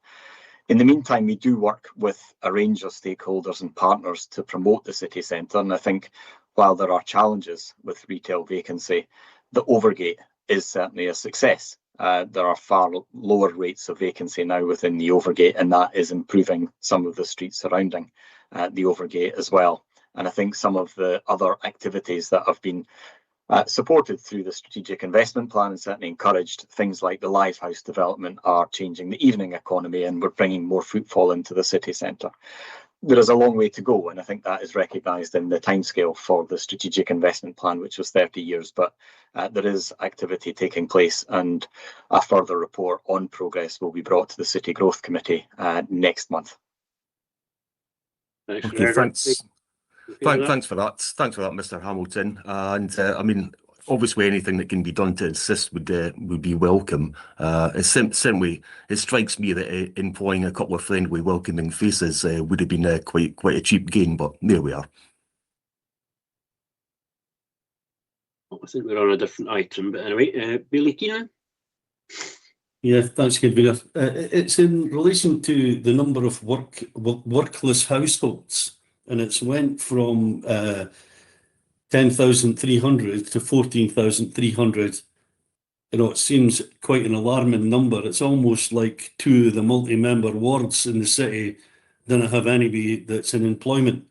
In the meantime, we do work with a range of stakeholders and partners to promote the city centre, and I think while there are challenges with retail vacancy, the Overgate is certainly a success. There are far lower rates of vacancy now within the Overgate, and that is improving some of the streets surrounding the Overgate as well. And I think some of the other activities that have been supported through the strategic investment plan and certainly encouraged, things like the Live House development, are changing the evening economy, and we're bringing more footfall into the city centre. There is a long way to go, and I think that is recognised in the timescale for the strategic investment plan, which was 30 years, but there is activity taking place, and a further report on progress will be brought to the City Growth Committee next month. Okay, thanks. Thanks for that. Thanks for that, Mr. Hamilton. And I mean, obviously, anything that can be done to assist would be welcome. It strikes me that employing a couple of friendly, welcoming faces would have been quite a cheap gain, but there we are. I think we're on a different item, but anyway, Bailey Keenan. Yeah, thanks, Convener. It's in relation to the number of workless households, and it's went from 10,300 to 14,300. You know, it seems quite an alarming number. It's almost like two of the multi-member wards in the city don't have anybody that's in employment.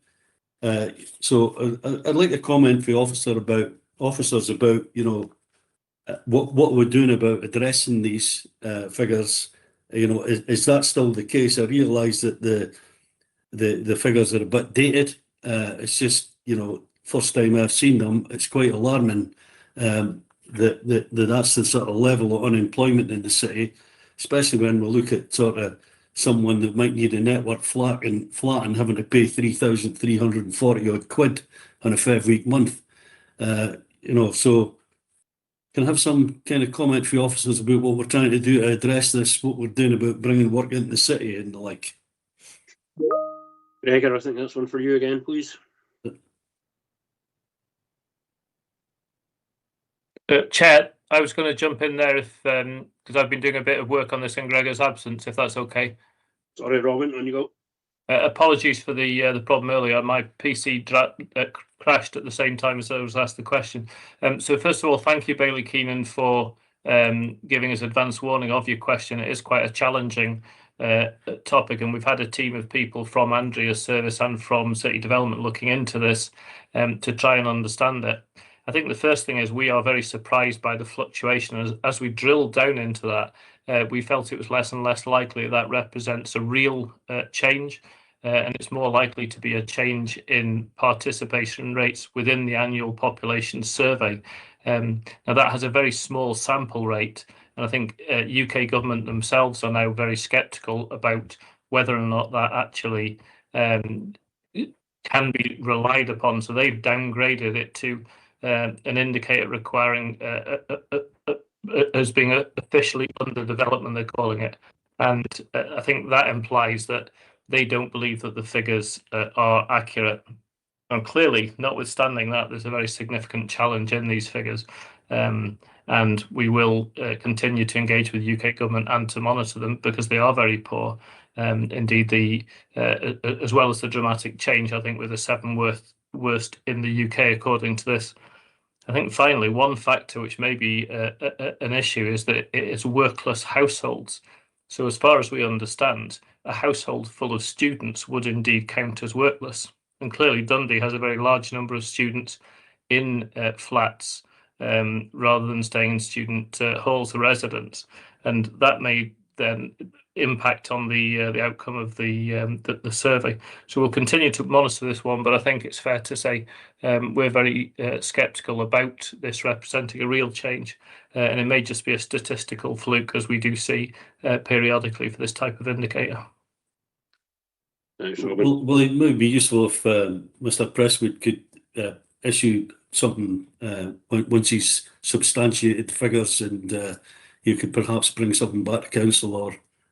So I'd like a comment for officers about, you know, what we're doing about addressing these figures. You know, is that still the case? I realise that the figures are a bit dated. It's just, you know, first time I've seen them, it's quite alarming that that's the sort of level of unemployment in the city, especially when we look at sort of someone that might need a network flat and having to pay 3,340 odd quid on a 5-week month. You know, so can I have some kind of comment for officers about what we're trying to do to address this, what we're doing about bringing work into the city and the like? Gregor, I think that's one for you again, please. Chair, I was going to jump in there if because I've been doing a bit of work on this in Gregor's absence, if that's okay. Sorry, Robin, on you go. Apologies for the problem earlier. My PC crashed at the same time as I was asked the question. So first of all, thank you, Bailey Keenan, for giving us advance warning of your question. It is quite a challenging topic, and we've had a team of people from Andrea's service and from City Development looking into this to try and understand it. I think the first thing is we are very surprised by the fluctuation. As we drill down into that, we felt it was less and less likely that represents a real change, and it's more likely to be a change in participation rates within the annual population survey. Now that has a very small sample rate, and I think UK government themselves are now very sceptical about whether or not that actually can be relied upon. So they've downgraded it to an indicator requiring as being officially under development, they're calling it. And I think that implies that they don't believe that the figures are accurate. And clearly, notwithstanding that, there's a very significant challenge in these figures. And we will continue to engage with UK government and to monitor them because they are very poor. Indeed, as well as the dramatic change, I think, with the 7 worst in the UK, according to this. I think finally, one factor which may be an issue is that it is workless households. So as far as we understand, a household full of students would indeed count as workless. And clearly Dundee has a very large number of students in flats rather than staying in student halls or residence. And that may then impact on the outcome of the survey. So we'll continue to monitor this one, but I think it's fair to say we're very sceptical about this representing a real change, and it may just be a statistical fluke, as we do see periodically for this type of indicator. Well, it might be useful if Mr. Presswood could issue something once he's substantiated the figures, and you could perhaps bring something back to council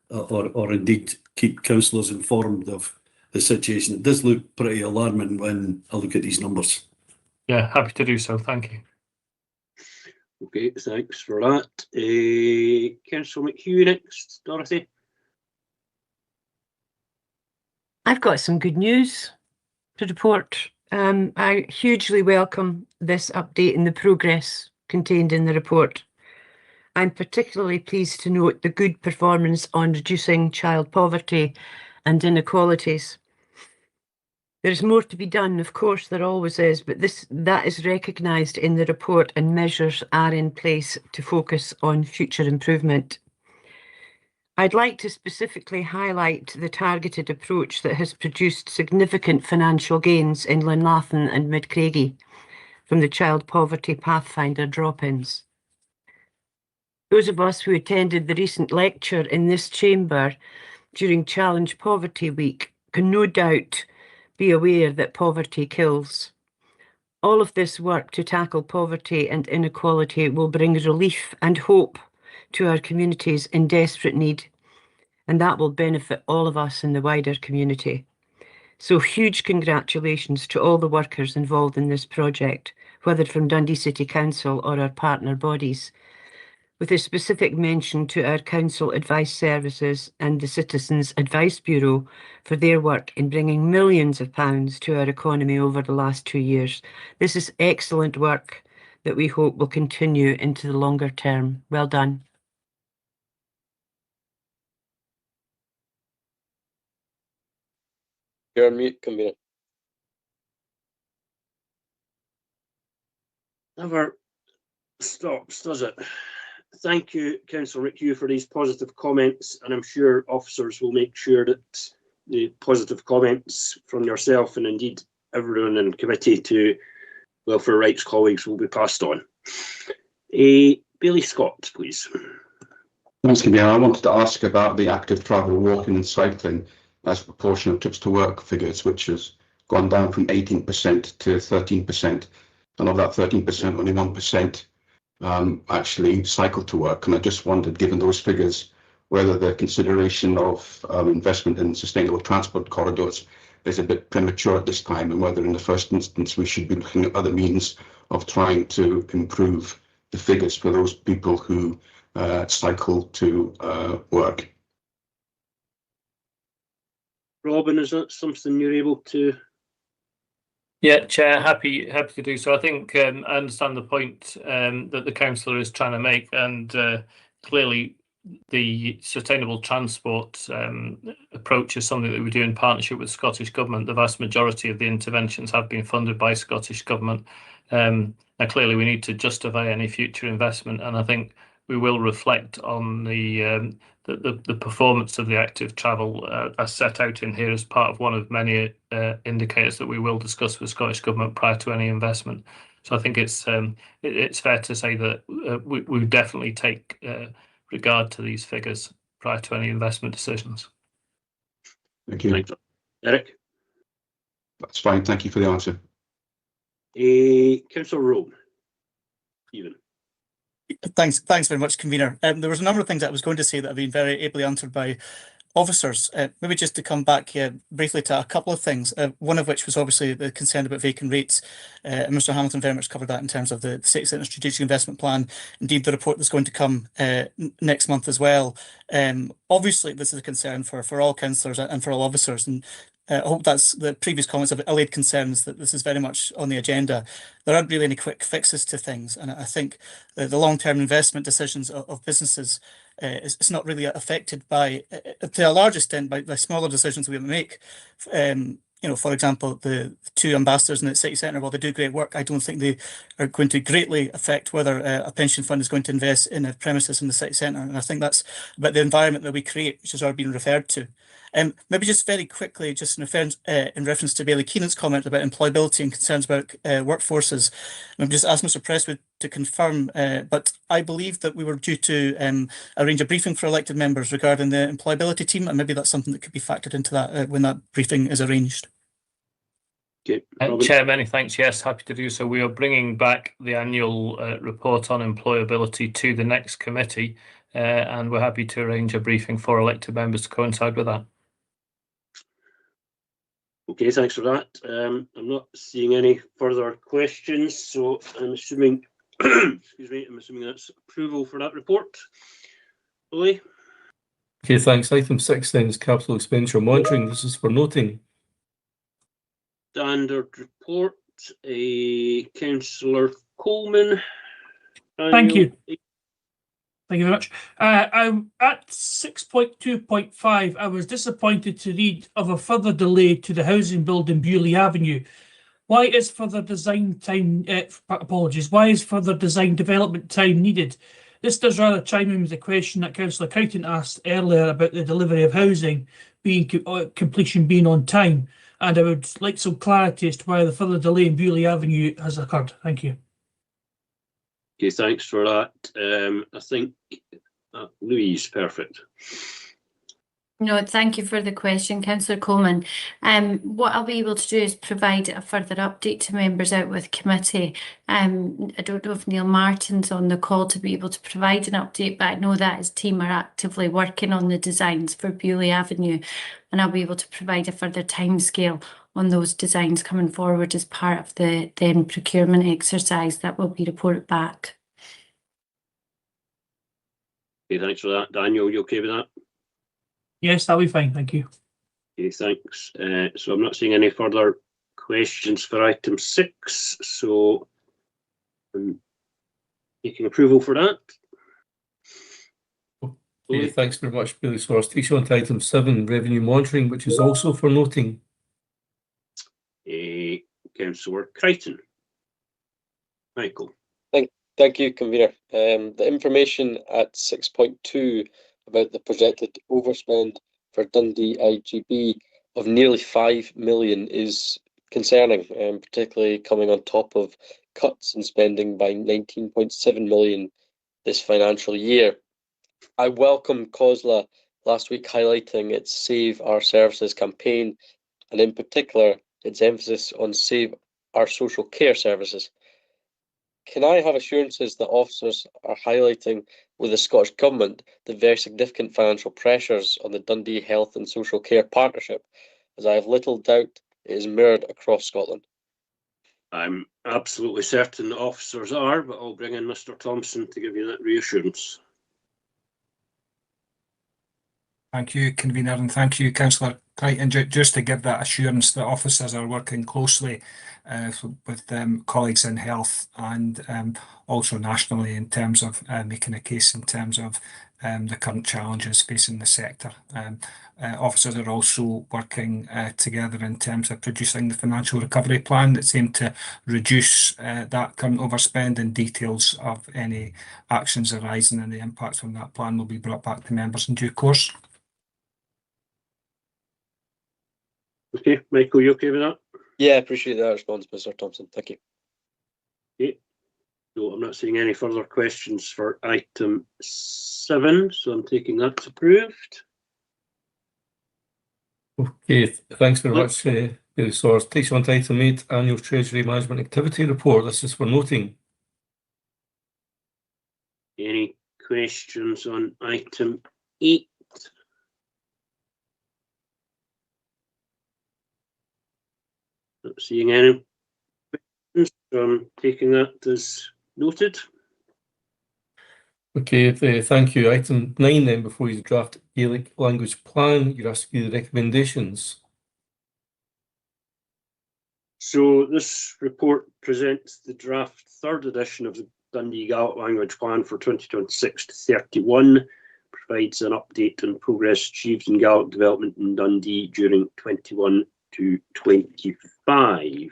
or indeed keep councillors informed of the situation. It does look pretty alarming when I look at these numbers. Yeah, happy to do so. Thank you. Okay, thanks for that. Councillor McHugh next. Dorothy. I've got some good news to report. I hugely welcome this update in the progress contained in the report. I'm particularly pleased to note the good performance on reducing child poverty and inequalities. There is more to be done, of course there always is, but that is recognised in the report and measures are in place to focus on future improvement. I'd like to specifically highlight the targeted approach that has produced significant financial gains in Linlathen and Mid-Craigie from the Child Poverty Pathfinder drop-ins. Those of us who attended the recent lecture in this chamber during Challenge Poverty Week can no doubt be aware that poverty kills. All of this work to tackle poverty and inequality will bring relief and hope to our communities in desperate need, and that will benefit all of us in the wider community. So huge congratulations to all the workers involved in this project, whether from Dundee City Council or our partner bodies, with a specific mention to our Council Advice Services and the Citizens Advice Bureau for their work in bringing millions of pounds to our economy over the last 2 years. This is excellent work that we hope will continue into the longer term. Well done. You're on mute, Convener. Never stops, does it? Thank you, Councillor McHugh, for these positive comments, and I'm sure officers will make sure that the positive comments from yourself and indeed everyone in committee to welfare rights colleagues will be passed on. Bailey Scott, please. Thanks, Convener. I wanted to ask about the active travel, walking and cycling as a proportion of trips to work figures, which has gone down from 18% to 13%. And of that 13%, only 1% actually cycle to work. And I just wondered, given those figures, whether the consideration of investment in sustainable transport corridors is a bit premature at this time, and whether in the first instance we should be looking at other means of trying to improve the figures for those people who cycle to work. Robin, is that something you're able to? Yeah, Chair, happy to do so. I think I understand the point that the councillor is trying to make, and clearly the sustainable transport approach is something that we do in partnership with Scottish Government. The vast majority of the interventions have been funded by Scottish Government. Now, clearly we need to justify any future investment, and I think we will reflect on the performance of the active travel as set out in here as part of one of many indicators that we will discuss with Scottish Government prior to any investment. So I think it's fair to say that we definitely take regard to these figures prior to any investment decisions. Thank you. Thanks. Eric? That's fine. Thank you for the answer. Councillor Rowe. Stephen. Thanks very much, Convener. There was a number of things I was going to say that have been very ably answered by officers. Maybe just to come back here briefly to a couple of things, one of which was obviously the concern about vacant rates. And Mr Hamilton very much covered that in terms of the City Centre Strategic Investment Plan, indeed the report that's going to come next month as well. Obviously, this is a concern for all councillors and for all officers, and I hope that's the previous comments have allayed concerns that this is very much on the agenda. There aren't really any quick fixes to things, and I think the long-term investment decisions of businesses it's not really affected by, to a large extent, by smaller decisions we make. You know, for example, the two ambassadors in the city centre, while they do great work, I don't think they are going to greatly affect whether a pension fund is going to invest in a premises in the city centre. And I think that's about the environment that we create, which has already been referred to. Maybe just very quickly, just in reference to Bailey Keenan's comment about employability and concerns about workforces, maybe just ask Mr Presswood to confirm, but I believe that we were due to arrange a briefing for elected members regarding the employability team, and maybe that's something that could be factored into that when that briefing is arranged. Okay, Chair, many thanks. Yes, happy to do so. We are bringing back the annual report on employability to the next committee, and we're happy to arrange a briefing for elected members to coincide with that. Okay, thanks for that. I'm not seeing any further questions, so I'm assuming, excuse me, I'm assuming that's approval for that report. Ollie? Okay, thanks. Item 6 then is capital expenditure monitoring. This is for noting. Standard report, Councillor Coleman. Thank you. Thank you very much. I'm at 6.2.5. I was disappointed to read of a further delay to the housing build in Bewley Avenue. Why is further design time, apologies, why is further design development time needed? This does rather chime in with the question that Councillor Crichton asked earlier about the delivery of housing being completion being on time. And I would like some clarity as to why the further delay in Bewley Avenue has occurred. Thank you. Okay, thanks for that. I think Louise, perfect. No, thank you for the question, Councillor Coleman. What I'll be able to do is provide a further update to members out with committee. I don't know if Neil Martin's on the call to be able to provide an update, but I know that his team are actively working on the designs for Bewley Avenue, and I'll be able to provide a further timescale on those designs coming forward as part of the then procurement exercise that will be reported back. Okay, thanks for that. Daniel, you okay with that? Yes, that'll be fine. Thank you. Okay, thanks. So I'm not seeing any further questions for item 6, so I'm taking approval for that. Okay, thanks very much, Billy Source. Takes you on to item 7, revenue monitoring, which is also for noting. Councillor Crichton. Michael. Thank you, Convener. The information at 6.2 about the projected overspend for Dundee IGB of nearly 5 million is concerning, particularly coming on top of cuts in spending by 19.7 million this financial year. I welcome COSLA last week highlighting its Save Our Services campaign, and in particular its emphasis on Save Our Social Care Services. Can I have assurances that officers are highlighting with the Scottish Government the very significant financial pressures on the Dundee Health and Social Care Partnership, as I have little doubt it is mirrored across Scotland? I'm absolutely certain the officers are, but I'll bring in Mr. Thompson to give you that reassurance. Thank you, Convener, and thank you, Councillor Crichton. Just to give that assurance that officers are working closely with colleagues in health and also nationally in terms of making a case in terms of the current challenges facing the sector. Officers are also working together in terms of producing the financial recovery plan that's aimed to reduce that current overspend, and details of any actions arising and the impacts from that plan will be brought back to members in due course. Okay, Michael, you okay with that? Yeah, I appreciate that response, Mr. Thompson. Thank you. Okay. So I'm not seeing any further questions for item 7, so I'm taking that as approved. Okay, thanks very much, Billy Source. Takes you on to item 8, annual Treasury Management Activity Report. This is for noting. Any questions on item 8? Not seeing any questions, so I'm taking that as noted. Okay, thank you. Item 9 then, before you draft Gaelic language plan, you're asked to give the recommendations. So this report presents the draft 3rd edition of the Dundee Gaelic Language Plan for 2026 to 31, provides an update on progress achieved in Gaelic development in Dundee during 21 to 25.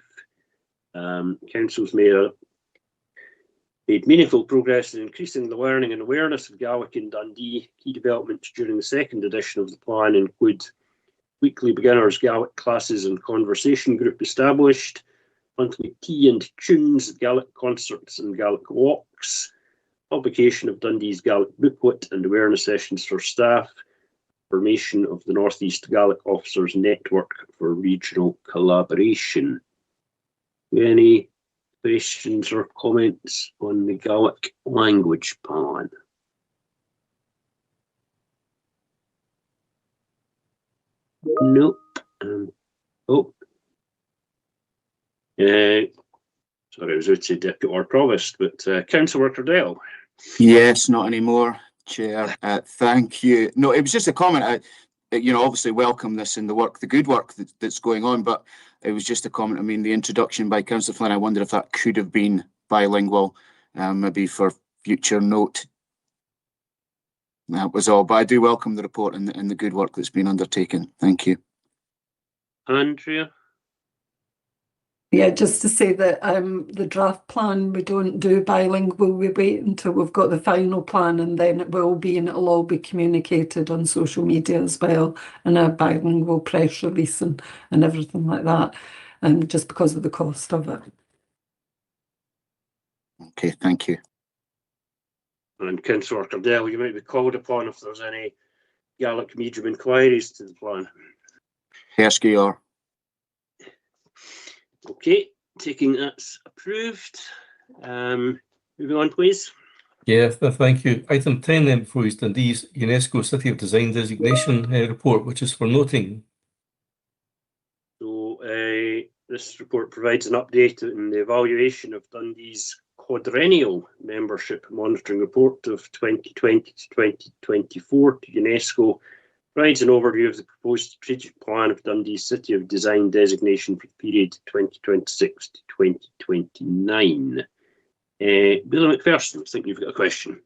Council's made meaningful progress in increasing the learning and awareness of Gaelic in Dundee. Key developments during the 2nd edition of the plan include weekly beginners Gaelic classes and conversation group established, monthly tea and tunes, Gaelic concerts and Gaelic walks, publication of Dundee's Gaelic booklet and awareness sessions for staff, formation of the North East Gaelic Officers Network for regional collaboration. Any questions or comments on the Gaelic language plan? Nope. Oh, Sorry, I was out to Deputy or Provost, but Councillor Cardell. Yes, not anymore, Chair. Thank you. No, it was just a comment. You know, obviously welcome this and the good work that's going on, but it was just a comment. I mean, the introduction by Councillor Flynn, I wonder if that could have been bilingual, maybe for future note. That was all, but I do welcome the report and the good work that's been undertaken. Thank you. Andrea? Yeah, just to say that the draft plan, we don't do bilingual. We wait until we've got the final plan, and then it will be, and it'll all be communicated on social media as well, and a bilingual press release and everything like that, and just because of the cost of it. Okay, thank you. And Councillor Cardell, you might be called upon if there's any Gaelic medium inquiries to the plan. Yes, you are. Okay, taking that's approved. Moving on, please. Yeah, thank you. Item 10 then before is Dundee's UNESCO City of Design designation report, which is for noting. So this report provides an update on the evaluation of Dundee's quadrennial membership monitoring report of 2020 to 2024 to UNESCO. Provides an overview of the proposed strategic plan of Dundee City of Design designation for the period 2026 to 2029. Billy McPherson, I think you've got a question.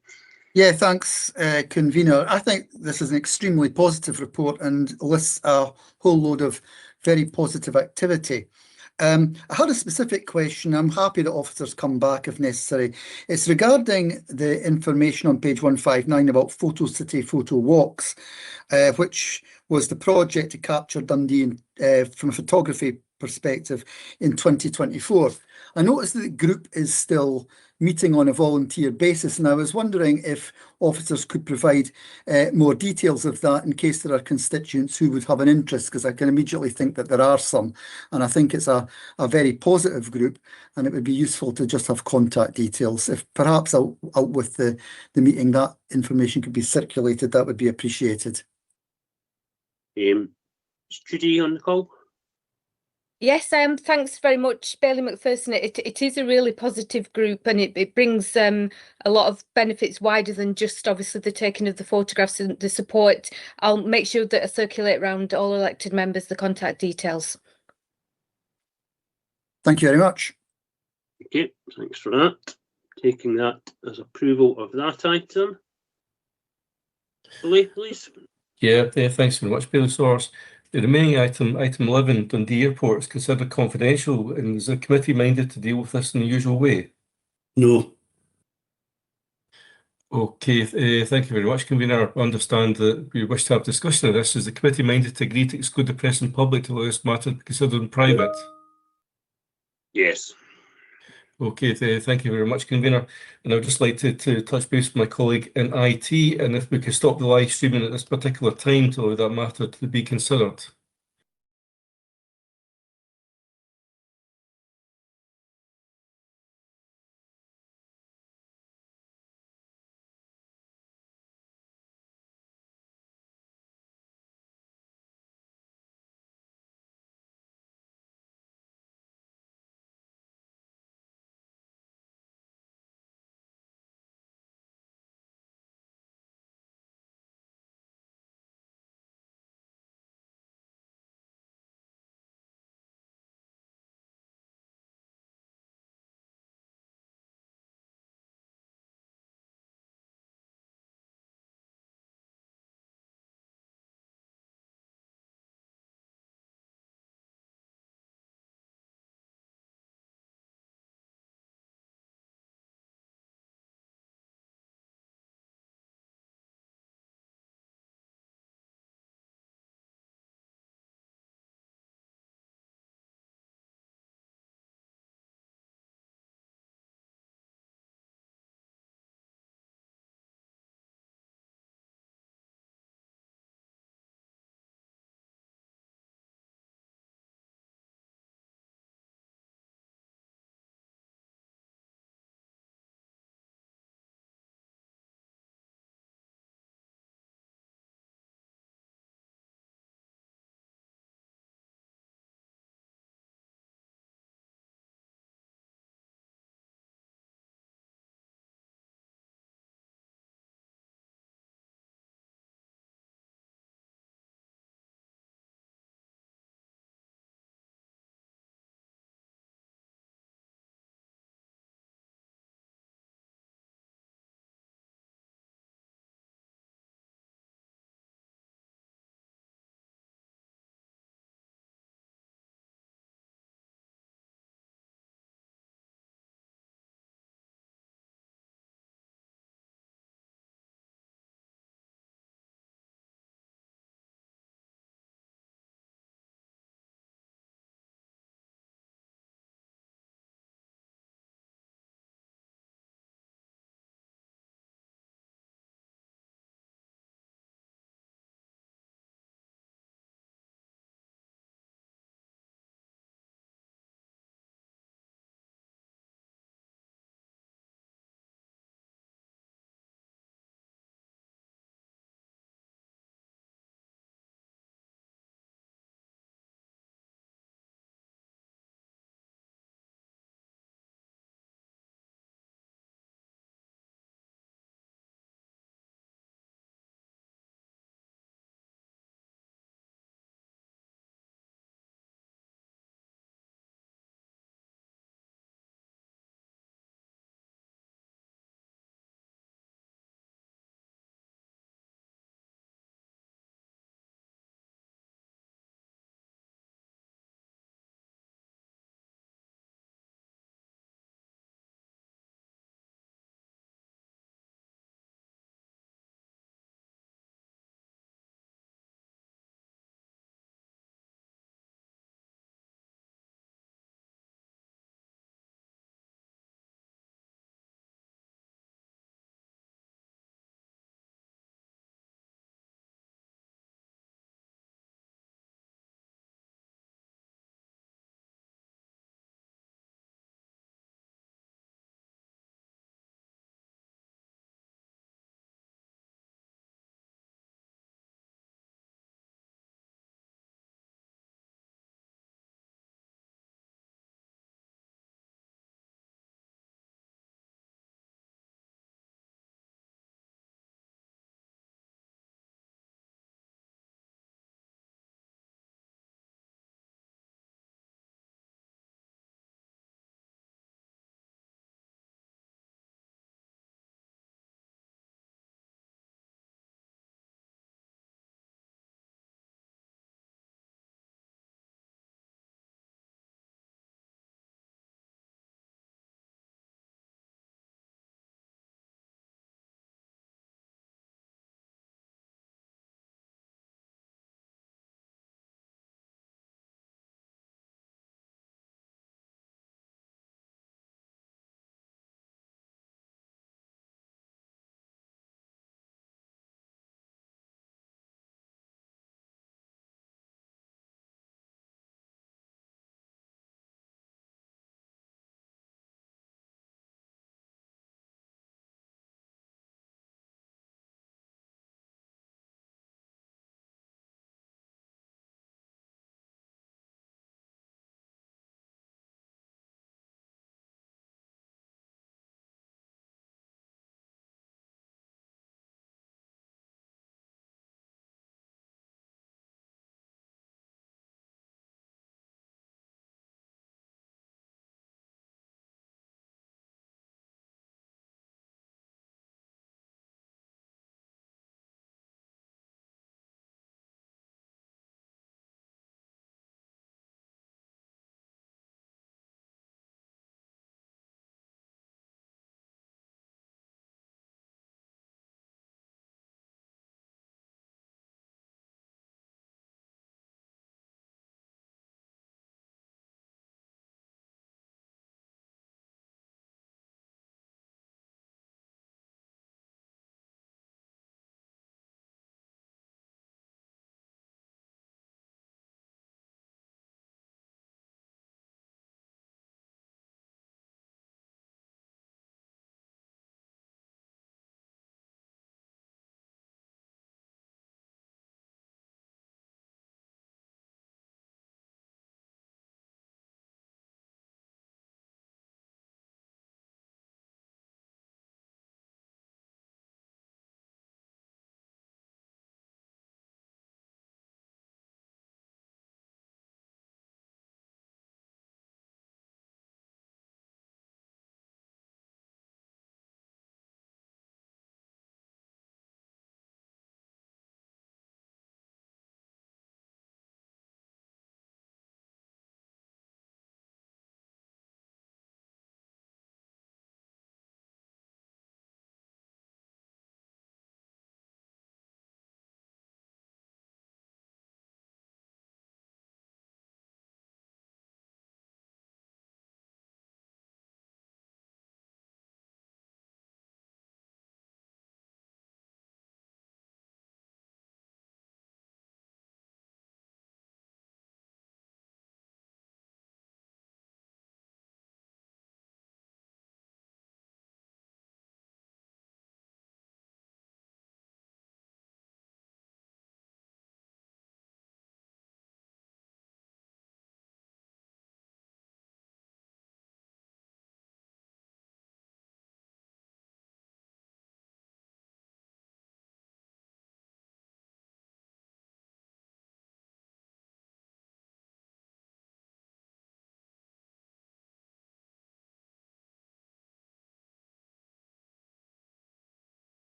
Yeah, thanks, Convener. I think this is an extremely positive report and lists a whole load of very positive activity. I had a specific question. I'm happy that officers come back if necessary. It's regarding the information on page 159 about Photo City Photo Walks, which was the project to capture Dundee from a photography perspective in 2024. I noticed that the group is still meeting on a volunteer basis, and I was wondering if officers could provide more details of that in case there are constituents who would have an interest, because I can immediately think that there are some, and I think it's a very positive group, and it would be useful to just have contact details. If perhaps out with the meeting that information could be circulated, that would be appreciated. Is Judy on the call? Yes, thanks very much, Bailey McPherson. It is a really positive group, and it brings a lot of benefits wider than just obviously the taking of the photographs and the support. I'll make sure that I circulate around all elected members the contact details. Thank you very much. Okay, thanks for that. Taking that as approval of that item. Billy, please. Yeah, thanks very much, Bailey Source. The remaining item 11, Dundee Airport, is considered confidential, and is the committee minded to deal with this in the usual way? No. Okay, thank you very much, Convener. I understand that we wish to have discussion of this. Is the committee minded to agree to exclude the press and public to allow this matter to be considered in private? Yes. Okay, thank you very much, Convener. And I would just like to touch base with my colleague in IT, and if we could stop the live streaming at this particular time to allow that matter to be considered.